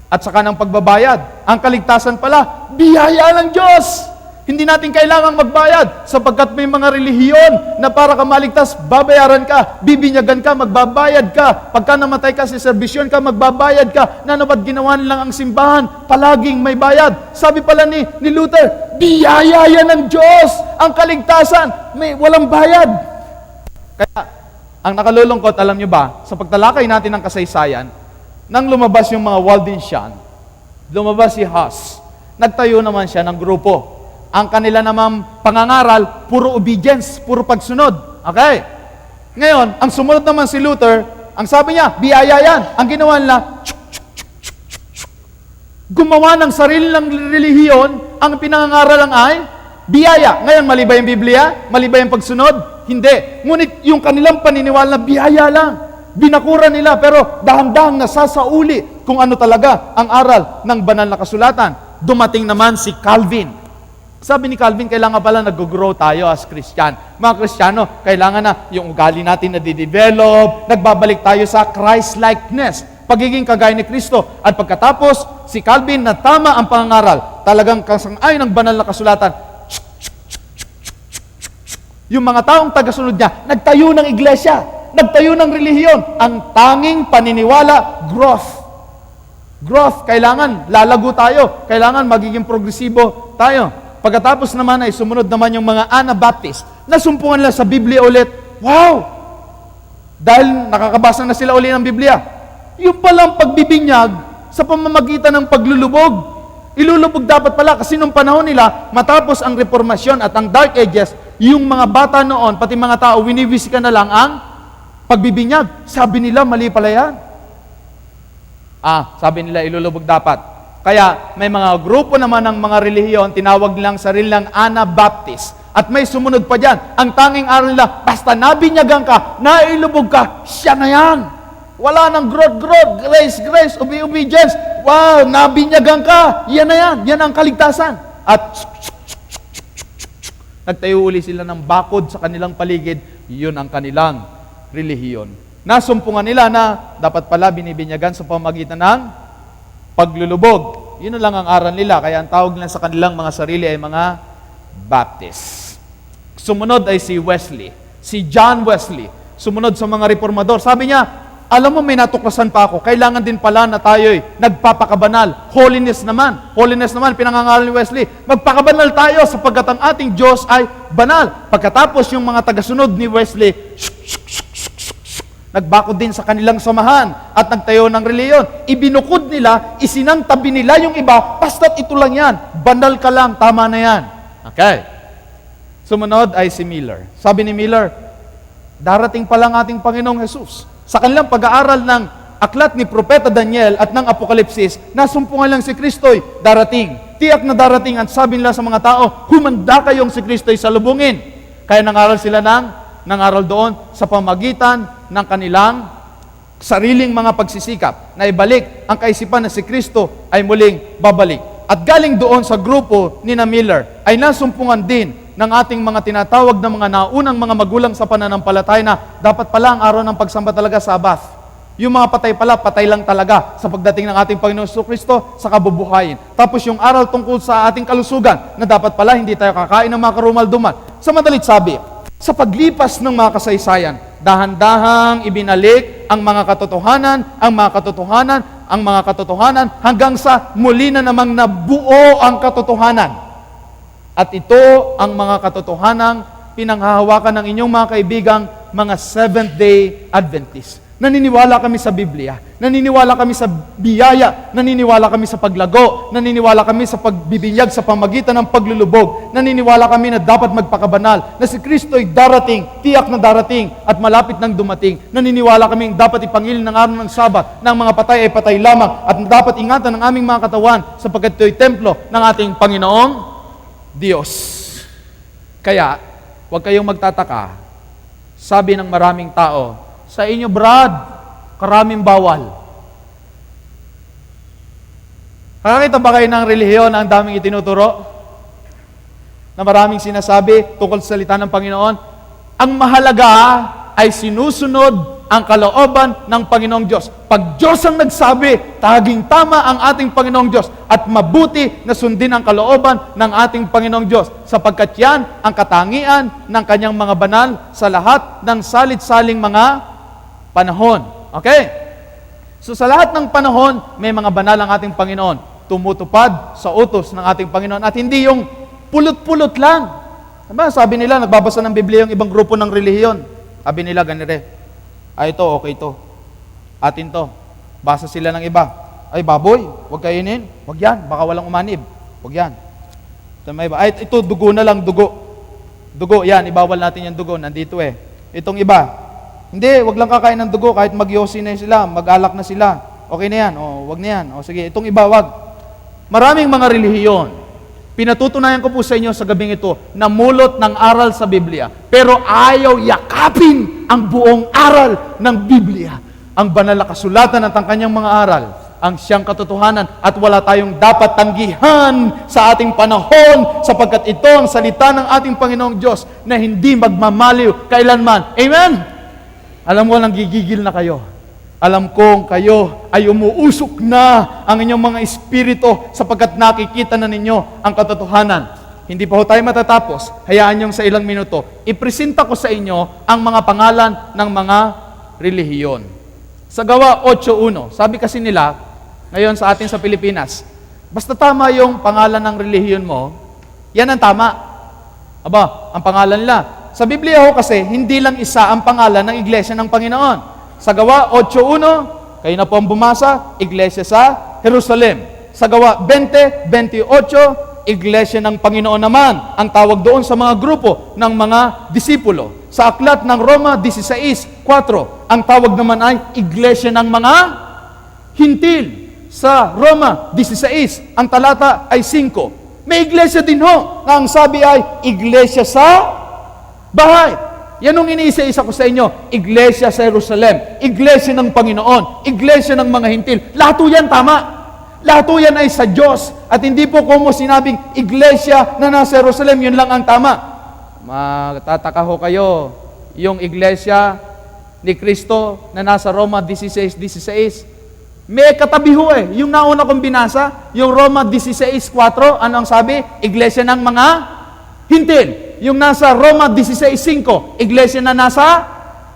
at saka ng pagbabayad. Ang kaligtasan pala, biyaya ng Diyos. Hindi natin kailangang magbayad sapagkat may mga relihiyon na para ka maligtas, babayaran ka, bibinyagan ka, magbabayad ka. Pagka namatay ka, sa serbisyon ka, magbabayad ka. Na ba't ginawa nilang ang simbahan? Palaging may bayad. Sabi pala ni Luther, biyaya yan ng Diyos. Ang kaligtasan, may walang bayad. Kaya, ang nakalulungkot, alam nyo ba, sa pagtalakay natin ng kasaysayan, Nang lumabas yung mga Waldensian, lumabas si Huss, nagtayo naman siya ng grupo. Ang kanila namang pangangaral, puro obedience, puro pagsunod. Okay? Ngayon, ang sumunod naman si Luther, ang sabi niya, biyaya yan. Ang ginawa nila, gumawa ng sarili ng relihiyon, ang pinangangaral lang ay biyaya. Ngayon, mali ba yung Biblia? Mali ba yung pagsunod? Hindi. Ngunit yung kanilang paniniwala na biyaya lang. Binakura nila, pero dahan-dahang nasasauli kung ano talaga ang aral ng banal na kasulatan. Dumating naman si Calvin. Sabi ni Calvin, kailangan pala nag-grow tayo as Christian. Mga Kristiyano, kailangan na yung ugali natin na di-develop, nagbabalik tayo sa Christ-likeness, pagiging kagaya ni Kristo. At pagkatapos, si Calvin na tama ang pangangaral, talagang kasang-ayon ng banal na kasulatan, yung mga taong tagasunod niya, nagtayo ng iglesia, nagtayo ng relihiyon. Ang tanging paniniwala, growth. Growth, kailangan lalago tayo, kailangan magiging progresibo tayo. Pagkatapos naman ay sumunod naman yung mga Anabaptist, nasumpungan nila sa Biblia ulit. Wow! Dahil nakakabasa na sila uli ng Biblia. Yung palang pagbibinyag sa pamamagitan ng paglulubog. Ilulubog dapat pala kasi nung panahon nila, matapos ang Reformasyon at ang Dark Ages, yung mga bata noon, pati mga tao, winiwisikan na lang ang pagbibinyag. Sabi nila, mali pala yan. Sabi nila, ilulubog dapat. Kaya may mga grupo naman ng mga relihiyon, tinawag nilang sarili ng Anabaptist. At may sumunod pa dyan. Ang tanging aral nila, basta nabinyagan ka, nailubog ka, siya na yan. Wala nang growth, grace, obedience. Wow, nabinyagan ka, yan na yan. Yan ang kaligtasan. At nagtayo uli sila ng bakod sa kanilang paligid, yun ang kanilang relihiyon. Nasumpungan nila na dapat pala binibinyagan sa pamamagitan ng paglulubog. Yun na lang ang aral nila. Kaya ang tawag nila sa kanilang mga sarili ay mga Baptist. Sumunod ay si Wesley. Si John Wesley. Sumunod sa mga reformador. Sabi niya, alam mo, may natuklasan pa ako. Kailangan din pala na tayo'y nagpapakabanal. Holiness naman. Holiness naman, pinangangaral ni Wesley. Magpakabanal tayo sapagkat ang ating Diyos ay banal. Pagkatapos yung mga tagasunod ni Wesley, nagbakod din sa kanilang samahan at nagtayo ng reliyon. Ibinukod nila, isinangtabi nila yung iba, basta't ito lang yan. Banal ka lang, tama na yan. Okay. Sumunod ay si Miller. Sabi ni Miller, darating pa lang ating Panginoong Jesus. Sa kanilang pag-aaral ng aklat ni Propeta Daniel at ng Apokalipsis, nasumpungan lang si Kristo'y darating. Tiyak na darating at sabi nila sa mga tao, humanda kayong si Kristo'y salubungin. Kaya nangaral sila nangaral doon sa pamagitan ng kanilang sariling mga pagsisikap na ibalik ang kaisipan na si Kristo ay muling babalik. At galing doon sa grupo ni Miller ay nasumpungan din ng ating mga tinatawag na mga naunang mga magulang sa pananampalataya na dapat pala ang araw ng pagsamba talaga Sabbath. Yung mga patay pala, patay lang talaga sa pagdating ng ating Panginoon Kristo sa kabubuhayin. Tapos yung aral tungkol sa ating kalusugan na dapat pala hindi tayo kakain ng mga karumalduman. Sa madalit sabi, sa paglipas ng mga kasaysayan, dahan-dahang ibinalik ang mga katotohanan, hanggang sa muli na namang nabuo ang katotohanan. At ito ang mga katotohanang pinanghahawakan ng inyong mga kaibigang mga Seventh-day Adventists. Naniniwala kami sa Biblia, naniniwala kami sa biyaya, naniniwala kami sa paglago, naniniwala kami sa pagbibinyag sa pamagitan ng paglulubog, naniniwala kami na dapat magpakabanal, na si Kristo ay darating, tiyak na darating, at malapit nang dumating. Naniniwala kami dapat ipangilin ng araw ng Sabat, na ang mga patay ay patay lamang, at dapat ingatan ng aming mga katawan, sapagkat ito'y templo ng ating Panginoong Diyos. Kaya, huwag kayong magtataka, sabi ng maraming tao, sa inyo, Brad, karaming bawal. Nakakita ba kayo ng relihiyon na ang daming itinuturo? Na maraming sinasabi tungkol sa salita ng Panginoon? Ang mahalaga ay sinusunod ang kalooban ng Panginoong Diyos. Pag Diyos ang nagsabi, taging tama ang ating Panginoong Diyos at mabuti na sundin ang kalooban ng ating Panginoong Diyos sapagkat yan ang katangian ng kanyang mga banal sa lahat ng salit-saling mga panahon. Okay? So sa lahat ng panahon, may mga banal ang ating Panginoon. Tumutupad sa utos ng ating Panginoon at hindi yung pulot-pulot lang. Diba? Sabi nila, nagbabasa ng Biblia yung ibang grupo ng relihiyon. Sabi nila, ganire, ito, okay to. Atin to. Basa sila ng iba. Ay, baboy, huwag kainin. Huwag yan, baka walang umanib. Huwag yan. May iba. Ay, ito, dugo na lang, dugo. Dugo, yan, ibawal natin yung dugo. Nandito eh. Itong iba. Hindi, huwag lang kakain ng dugo. Kahit magyosi na sila, mag-alak na sila. Okay na yan. O, huwag na yan. O, sige, itong iba, wag. Maraming mga relihiyon. Pinatutunayan ko po sa inyo sa gabing ito na mulot ng aral sa Biblia. Pero ayaw yakapin ang buong aral ng Biblia. Ang banal na kasulatan at ang kanyang mga aral, ang siyang katotohanan, at wala tayong dapat tanggihan sa ating panahon sapagkat ito ang salita ng ating Panginoong Diyos na hindi magmamaliw kailanman. Amen? Alam ko, nanggigigil na kayo. Alam kong kayo ay umuusok na ang inyong mga espiritu sapagkat nakikita na ninyo ang katotohanan. Hindi pa ho tayo matatapos. Hayaan nyo sa ilang minuto. Ipresenta ko sa inyo ang mga pangalan ng mga relihiyon. Sa Gawa 8:1, sabi kasi nila, ngayon sa atin sa Pilipinas, basta tama yung pangalan ng relihiyon mo, yan ang tama. Aba, ang pangalan nila. Sa Biblia ho kasi, hindi lang isa ang pangalan ng Iglesia ng Panginoon. Sa Gawa 8:1, kayo na po ang bumasa, Iglesia sa Jerusalem. Sa Gawa 20:28, Iglesia ng Panginoon naman, ang tawag doon sa mga grupo ng mga disipulo. Sa aklat ng Roma 16:4, ang tawag naman ay Iglesia ng mga Hintil. Sa Roma 16, ang talata ay 5. May iglesia din ho, na ang sabi ay Iglesia sa bahay. Yan ang iniisa-isa ko sa inyo. Iglesia sa Jerusalem, Iglesia ng Panginoon, Iglesia ng mga Hintil. Lahat yan tama. Lahat yan ay sa Diyos. At hindi po kung sinabing Iglesia na nasa Jerusalem, yun lang ang tama. Magtataka ho kayo, yung Iglesia ni Kristo na nasa Roma 16:16, may katabi ho eh. Yung nauna kong binasa, yung Roma 16:4, ano ang sabi? Iglesia ng mga Hintil. Yung nasa Roma 16:5, iglesia na nasa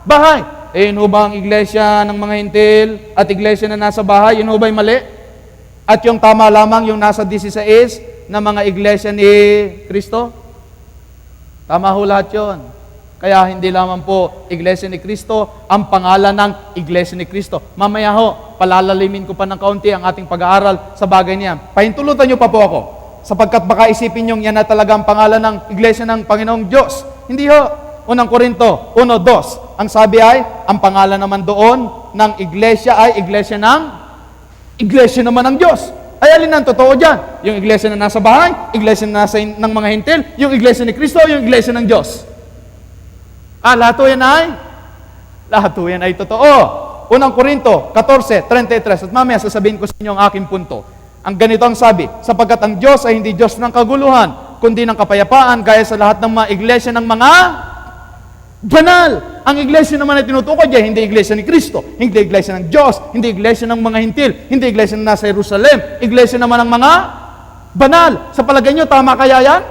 bahay. Yun ho ba ang iglesia ng mga Hintil at iglesia na nasa bahay? Yun ho ba yung mali? At yung tama lamang yung nasa 16 na mga iglesia ni Kristo? Tama ho lahat yun. Kaya hindi lamang po Iglesia ni Kristo ang pangalan ng Iglesia ni Kristo. Mamaya ho, palalalimin ko pa ng kaunti ang ating pag-aaral sa bagay niyan. Pahintulutan niyo pa po ako. Sapagkat baka isipin niyo yan na talaga ang pangalan ng Iglesia ng Panginoong Diyos. Hindi ho. Unang Korinto 1:2. Ang sabi ay, ang pangalan naman doon ng Iglesia ay Iglesia naman ng Diyos. Ay alin ang totoo dyan? Yung Iglesia na nasa bahay, Iglesia na nasa ng mga Hintil, yung Iglesia ni Kristo, yung Iglesia ng Diyos. Lahat yan ay totoo. Unang Korinto 14:33. At mamaya sasabihin ko sa inyo ang aking punto. Ang ganito ang sabi, sapagkat ang Diyos ay hindi Diyos ng kaguluhan, kundi ng kapayapaan, gaya sa lahat ng mga iglesia ng mga banal. Ang iglesia naman ay tinutukoy diyan, hindi iglesia ni Kristo, hindi iglesia ng Diyos, hindi iglesia ng mga Hintil, hindi iglesia na nasa Jerusalem, iglesia naman ng mga banal. Sa palagay nyo, tama kaya yan?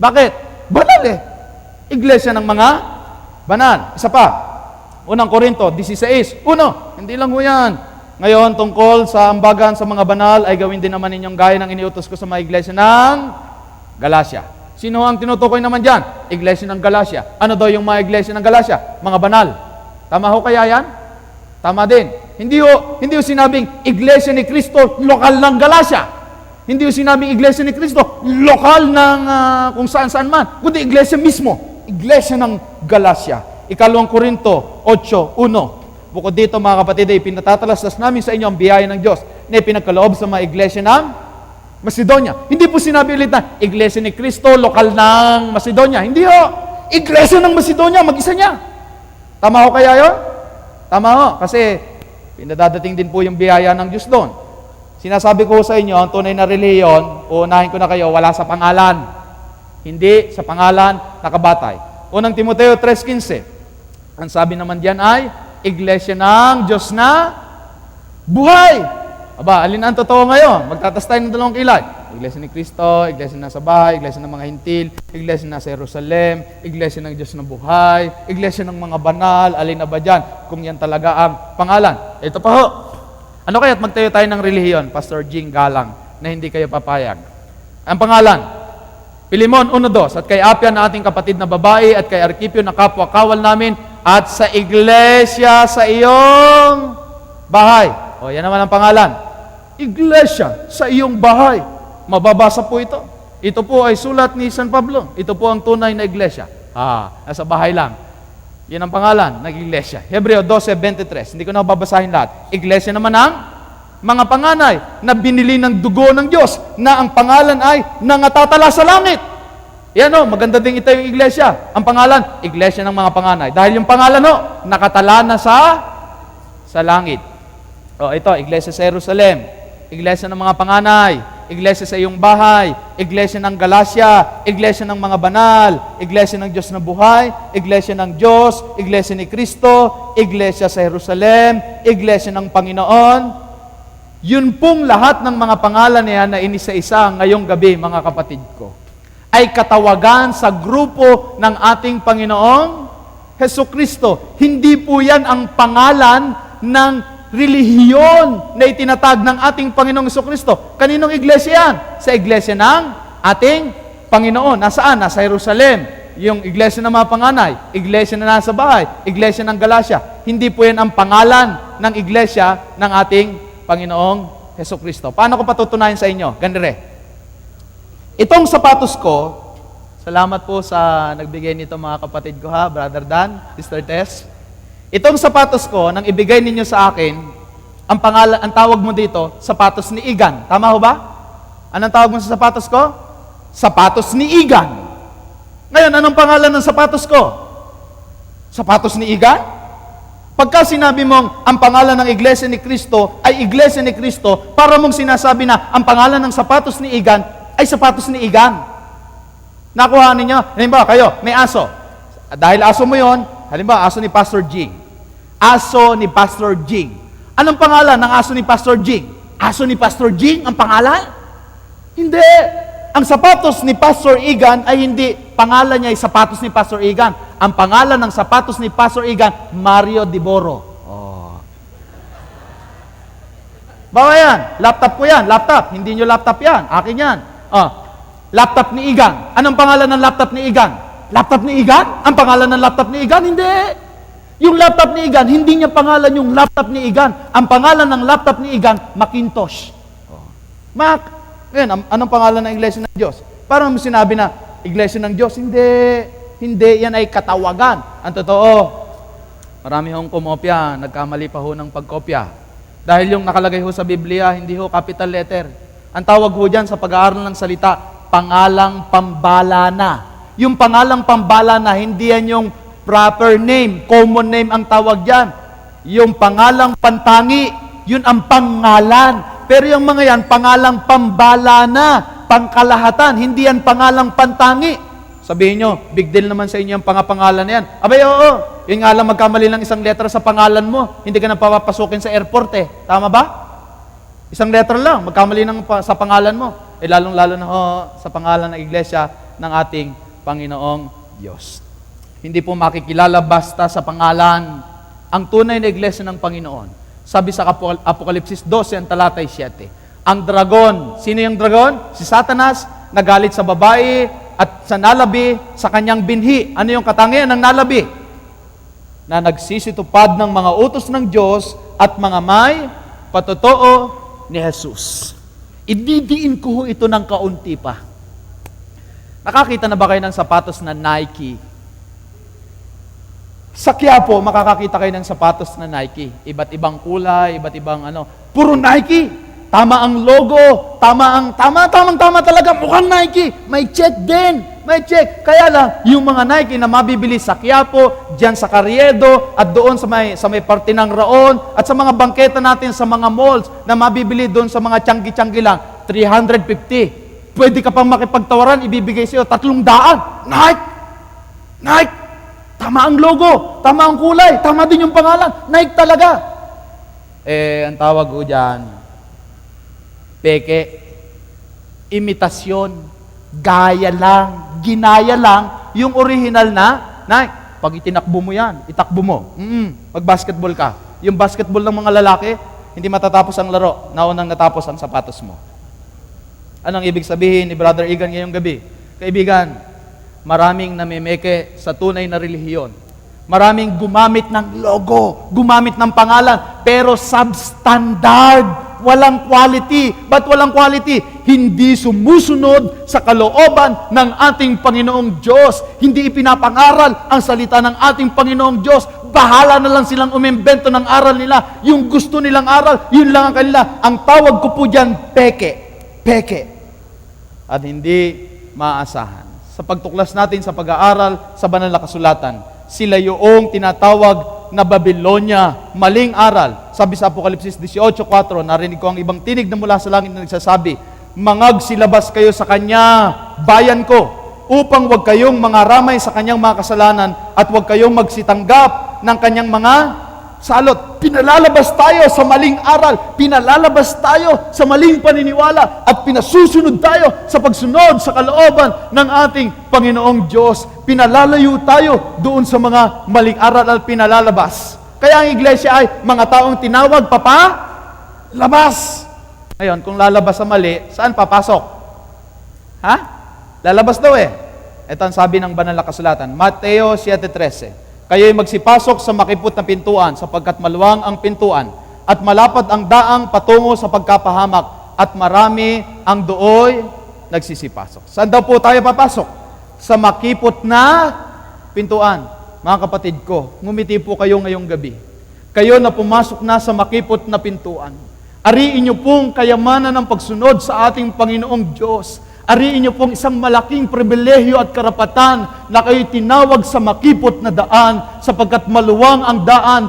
Bakit? Banal eh. Iglesia ng mga banal. Isa pa, Unang Korinto 16:1. Hindi lang ho yan. Ngayon, tungkol sa ambagan sa mga banal, ay gawin din naman ninyong gaya ng iniutos ko sa mga iglesia ng Galacia. Sino ang tinutukoy naman dyan? Iglesia ng Galacia. Ano daw yung mga iglesia ng Galacia? Mga banal. Tama ho kaya yan? Tama din. Hindi ho sinabing iglesia ni Kristo, lokal ng Galacia. Hindi ho sinabing iglesia ni Kristo, lokal ng kung saan-saan man. Kundi iglesia mismo. Iglesia ng Galacia. 2 Korinto 8:1. Bukod dito mga kapatid, ay pinatatalastas namin sa inyo ang biyaya ng Diyos na ipinagkaloob sa mga iglesia ng Macedonia. Hindi po sinabi ulit na iglesia ni Kristo, lokal ng Macedonia. Hindi ho. Iglesia ng Macedonia, mag-isa niya. Tama ho kaya yun? Tama ho. Kasi pinadadating din po yung biyaya ng Diyos doon. Sinasabi ko sa inyo, ang tunay na relihiyon, uunahin ko na kayo, wala sa pangalan. Hindi sa pangalan nakabatay. Unang Timoteo 3:15. Ang sabi naman diyan ay, Iglesia ng Diyos na buhay. Aba, alin ang totoo ngayon? Magtatas tayo ng dalawang kilay. Iglesia ni Kristo, Iglesia na sa bahay, Iglesia ng mga Hintil, Iglesia na sa Jerusalem, Iglesia ng Diyos na buhay, Iglesia ng mga banal, alin na ba dyan? Kung yan talaga ang pangalan. Ito pa ho. Ano kaya't magtayo tayo ng relihiyon, Pastor Jing Galang, na hindi kayo papayag? Ang pangalan, Pilimon 1:2, at kay Apia na ating kapatid na babae, at kay Arquipio na kapwa-kawal namin, at sa iglesia sa iyong Bahay. O, yan naman ang pangalan. Iglesia sa iyong bahay. Mababasa po ito. Ito po ay sulat ni San Pablo. Ito po ang tunay na iglesia. Nasa bahay lang. Yan ang pangalan ng iglesia. Hebreo 12:23. Hindi ko na babasahin lahat. Iglesia naman ang mga panganay na binili ng dugo ng Diyos na ang pangalan ay nangatatala sa langit. Yan o, maganda din ito yung iglesia. Ang pangalan, iglesia ng mga panganay. Dahil yung pangalan nakatala na sa langit. O, ito, iglesia sa Jerusalem. Iglesia ng mga panganay. Iglesia sa iyong bahay, iglesia ng Galacia, iglesia ng mga banal, iglesia ng Diyos na buhay, iglesia ng Diyos, iglesia ni Kristo, iglesia sa Jerusalem, iglesia ng Panginoon. Yun pong lahat ng mga pangalan niya na inisa-isa ngayong gabi, mga kapatid ko, ay katawagan sa grupo ng ating Panginoong Hesukristo. Hindi po yan ang pangalan ng relihiyon na itinatag ng ating Panginoong Jesucristo. Kaninong iglesia yan? Sa iglesia ng ating Panginoon. Nasaan? Nasa Jerusalem. Yung iglesia ng mga panganay, iglesia na nasa bahay, iglesia ng Galacia. Hindi po yan ang pangalan ng iglesia ng ating Panginoong Jesucristo. Paano ko patutunayan sa inyo? Ganire. Itong sapatos ko, salamat po sa nagbigay nito mga kapatid ko Brother Dan, Sister Tess. Itong sapatos ko, nang ibigay ninyo sa akin, ang tawag mo dito, sapatos ni Igan. Tama ho ba? Anong tawag mo sa sapatos ko? Sapatos ni Igan. Ngayon, anong pangalan ng sapatos ko? Sapatos ni Igan? Pagka sinabi mong ang pangalan ng Iglesia ni Cristo ay Iglesia ni Cristo, para mong sinasabi na ang pangalan ng sapatos ni Igan ay sapatos ni Igan. Nakuha ninyo? Halimbawa, kayo, may aso. Dahil aso mo yon, halimbawa, aso ni Pastor Jing. Aso ni Pastor Jing. Anong pangalan ng aso ni Pastor Jing? Aso ni Pastor Jing ang pangalan? Hindi. Ang sapatos ni Pastor Igan ay hindi, pangalan niya ay sapatos ni Pastor Igan. Ang pangalan ng sapatos ni Pastor Igan, Mario Diboro. Bawa yan. Laptop ko yan. Laptop. Hindi nyo laptop yan. Akin yan. Laptop ni Igan. Anong pangalan ng laptop ni Igan? Laptop ni Igan? Ang pangalan ng laptop ni Igan? Hindi. Yung laptop ni Igan, hindi niya pangalan yung laptop ni Igan. Ang pangalan ng laptop ni Igan, Macintosh. Mac. Ngayon, anong pangalan ng Iglesia ng Diyos? Parang sinabi na, Iglesia ng Diyos? Hindi. Hindi. Yan ay katawagan. Ang totoo, marami hong kumopya, nagkamali pa ho ng pagkopya. Dahil yung nakalagay ho sa Biblia, hindi ho capital letter. Ang tawag ho dyan sa pag-aaral ng salita, pangalang pambalana. Yung pangalang pambalana, hindi yan yung proper name, common name ang tawag dyan. Yung pangalang pantangi, yun ang pangalan. Pero yung mga yan, pangalang pambalana, pangkalahatan, hindi yan pangalang pantangi. Sabihin nyo, big deal naman sa inyo yung pangapangalan na yan. Abay, oo. Yun nga lang magkamali lang isang letra sa pangalan mo, hindi ka na papapasukin sa airport Tama ba? Isang letra lang, magkamali ng sa pangalan mo. Lalong-lalo na sa pangalan ng iglesia ng ating Panginoong Diyos. Hindi po makikilala basta sa pangalan ang tunay na iglesia ng Panginoon. Sabi sa Apokalipsis 12, ang talatay 7. Ang dragon, sino yung dragon? Si Satanas, nagalit sa babae at sa nalabi sa kanyang binhi. Ano yung katangian ng nalabi? Na nagsisitupad ng mga utos ng Diyos at mga may patotoo ni Jesus. Ididiin ko ho ito ng kaunti pa. Nakakita na ba kayo ng sapatos na Nike? Sa Quiapo, makakakita kayo ng sapatos na Nike. Iba't ibang kulay, iba't ibang puro Nike. Tama ang logo, tama talaga, mukhang Nike. May check din, may check. Kaya lang, yung mga Nike na mabibili sa Quiapo, dyan sa Carriedo, at doon sa may parte ng Raon, at sa mga bangketa natin sa mga malls, na mabibili doon sa mga tiyanggi-tiyanggi lang, 350. Pwede ka pang makipagtawaran, ibibigay sa'yo 300. Nike! Nike! Tama ang logo, tama ang kulay, tama din yung pangalan. Nike talaga. Ang tawag ko dyan, peke, imitasyon, gaya lang, ginaya lang, yung original na Nike. Pag itinakbo mo yan, itakbo mo. Mag-basketball ka. Yung basketball ng mga lalaki, hindi matatapos ang laro, naunang natapos ang sapatos mo. Anong ibig sabihin ni Brother Igan ngayong gabi? Kaibigan, maraming namimeke sa tunay na relihiyon. Maraming gumamit ng logo, gumamit ng pangalan, pero substandard, walang quality. Ba't walang quality? Hindi sumusunod sa kalooban ng ating Panginoong Diyos. Hindi ipinapangaral ang salita ng ating Panginoong Diyos. Bahala na lang silang umimbento ng aral nila. Yung gusto nilang aral, yun lang ang kanila. Ang tawag ko po dyan, peke. Peke. At hindi maaasahan. Sa pagtuklas natin sa pag-aaral sa banal na kasulatan, sila yung tinatawag na Babylonia, maling aral. Sabi sa Apokalipsis 18:4, narinig ko ang ibang tinig na mula sa langit na nagsasabi, "Mangag silabas kayo sa kanya, bayan ko, upang wag kayong mangaramay sa kanyang mga kasalanan at wag kayong magsitanggap ng kanyang mga salot." Pinalalabas tayo sa maling aral, pinalalabas tayo sa maling paniniwala, at pinasusunod tayo sa pagsunod sa kalooban ng ating Panginoong Diyos. Pinalalayo tayo doon sa mga maling aral at pinalalabas. Kaya ang iglesia ay mga taong tinawag labas. Ngayon, kung lalabas sa mali, saan papasok? Ha? Lalabas daw eh. Ito ang sabi ng banal na kasulatan, Mateo 7:13. Kayo'y magsipasok sa makipot na pintuan, sapagkat maluwang ang pintuan, at malapad ang daang patungo sa pagkapahamak, at marami ang dooy nagsisipasok. Saan daw po tayo papasok? Sa makipot na pintuan. Mga kapatid ko, ngumiti po kayo ngayong gabi. Kayo na pumasok na sa makipot na pintuan. Ariin niyo pong kayamanan ng pagsunod sa ating Panginoong Diyos. Ariin niyo pong isang malaking pribilehyo at karapatan na kayo tinawag sa makipot na daan, sapagkat maluwang ang daan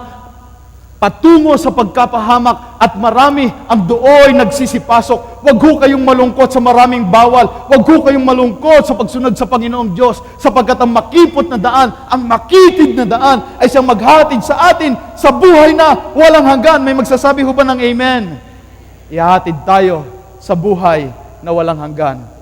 patungo sa pagkapahamak at marami ang dooy nagsisipasok. Huwag ho kayong malungkot sa maraming bawal. Huwag ho kayong malungkot sa pagsunod sa Panginoong Diyos, sapagkat ang makipot na daan, ang makitid na daan ay siyang maghatid sa atin sa buhay na walang hanggan. May magsasabi ho ba ng amen? Ihatid tayo sa buhay na walang hanggan.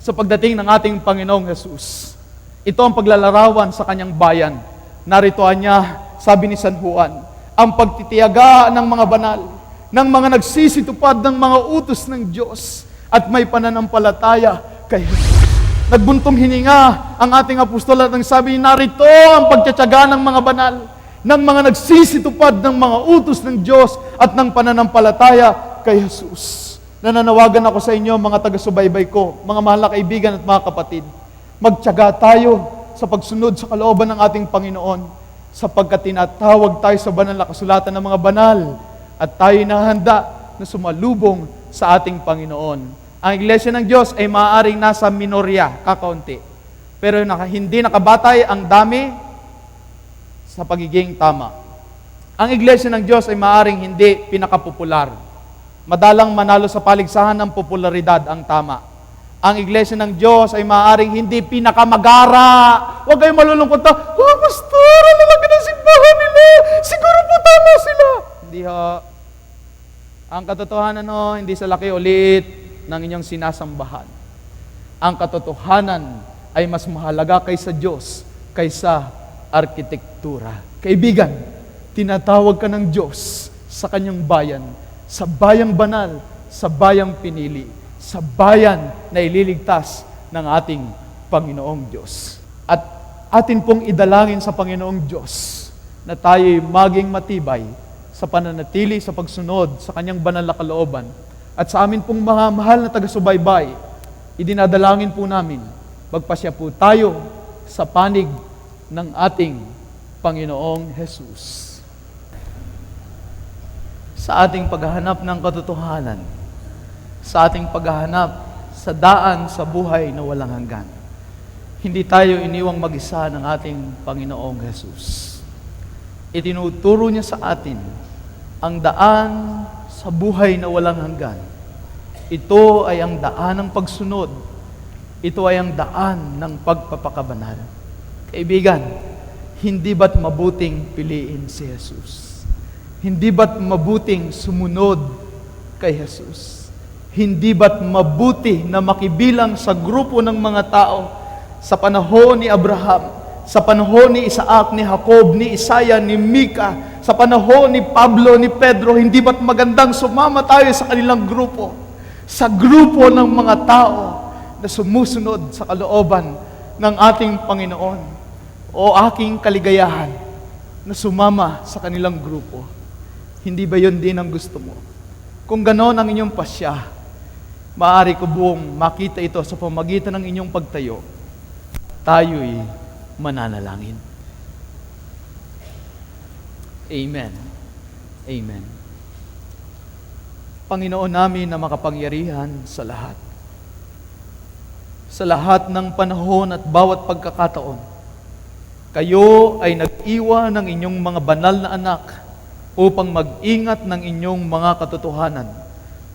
Sa pagdating ng ating Panginoong Jesus, ito ang paglalarawan sa kanyang bayan. Naritoan niya, sabi ni San Juan, ang pagtitiyaga ng mga banal, ng mga nagsisitupad ng mga utos ng Diyos, at may pananampalataya kay Jesus. Nagbuntong hininga ang ating apostol at sabi, narito ang pagtitiyaga ng mga banal, ng mga nagsisitupad ng mga utos ng Diyos, at ng pananampalataya kay Jesus. Nananawagan ako sa inyo, mga taga-subaybay ko, mga mahal na kaibigan at mga kapatid, magtiyaga tayo sa pagsunod sa kalooban ng ating Panginoon, sapagkat tinatawag tayo sa banal na kasulatan ng mga banal, at tayo nahanda na sumalubong sa ating Panginoon. Ang Iglesia ng Diyos ay maaaring nasa minorya, kakaunti, pero hindi nakabatay ang dami sa pagiging tama. Ang Iglesia ng Diyos ay maaaring hindi pinakapopular. Madalang manalo sa paligsahan ng popularidad ang tama. Ang Iglesia ng Diyos ay maaaring hindi pinakamagara. Huwag kayong malulungkot na, pastor, ano lang ka ng simbahan nila? Siguro po tama sila. Hindi ho. Ang katotohanan hindi sa laki o liit ng inyong sinasambahan. Ang katotohanan ay mas mahalaga kaysa Diyos, kaysa arkitektura. Kaibigan, tinatawag ka ng Diyos sa kanyang bayan, sa bayang banal, sa bayang pinili, sa bayan na ililigtas ng ating Panginoong Diyos. At atin pong idalangin sa Panginoong Diyos na tayo'y maging matibay sa pananatili sa pagsunod sa kanyang banal na kalooban. At sa amin pong mga mahal na taga-subaybay, idinadalangin po namin, magpasya po tayo sa panig ng ating Panginoong Jesus. Sa ating paghahanap ng katotohanan, sa ating paghahanap sa daan sa buhay na walang hanggan, hindi tayo iniwang mag-isa ng ating Panginoong Jesus. Itinuturo niya sa atin ang daan sa buhay na walang hanggan. Ito ay ang daan ng pagsunod. Ito ay ang daan ng pagpapakabanal. Kaibigan, hindi ba't mabuting piliin si Jesus? Hindi ba't mabuting sumunod kay Jesus? Hindi ba't mabuti na makibilang sa grupo ng mga tao sa panahon ni Abraham, sa panahon ni Isaac, ni Jacob, ni Isaiah, ni Mika, sa panahon ni Pablo, ni Pedro? Hindi ba't magandang sumama tayo sa kanilang grupo? Sa grupo ng mga tao na sumusunod sa kalooban ng ating Panginoon. O aking kaligayahan, na sumama sa kanilang grupo. Hindi ba yun din ang gusto mo? Kung ganon ang inyong pasya, maaari ko buong makita ito sa pamagitan ng inyong pagtayo. Tayo'y mananalangin. Amen. Amen. Panginoon namin na makapangyarihan sa lahat. Sa lahat ng panahon at bawat pagkakataon, kayo ay nag-iwan ng inyong mga banal na anak upang mag-ingat ng inyong mga katotohanan,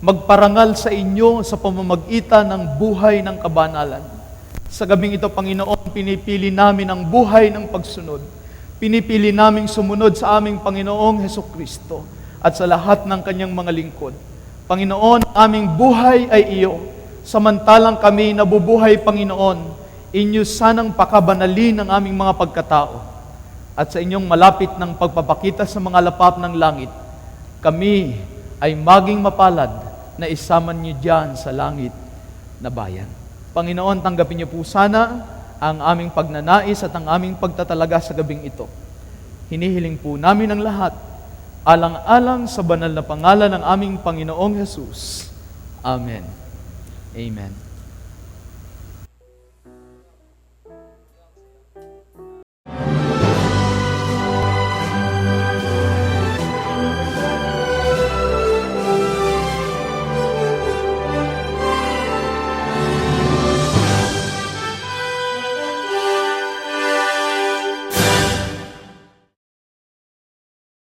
magparangal sa inyo sa pamamagitan ng buhay ng kabanalan. Sa gabing ito, Panginoon, pinipili namin ang buhay ng pagsunod. Pinipili naming sumunod sa aming Panginoong Hesukristo at sa lahat ng kanyang mga lingkod. Panginoon, aming buhay ay iyo. Samantalang kami nabubuhay, Panginoon, inyo sanang pakabanalin ang aming mga pagkatao. At sa inyong malapit ng pagpapakita sa mga lapap ng langit, kami ay maging mapalad na isama niyo diyan sa langit na bayan. Panginoon, tanggapin niyo po sana ang aming pagnanais at ang aming pagtatalaga sa gabing ito. Hinihiling po namin ang lahat, alang-alang sa banal na pangalan ng aming Panginoong Jesus. Amen. Amen.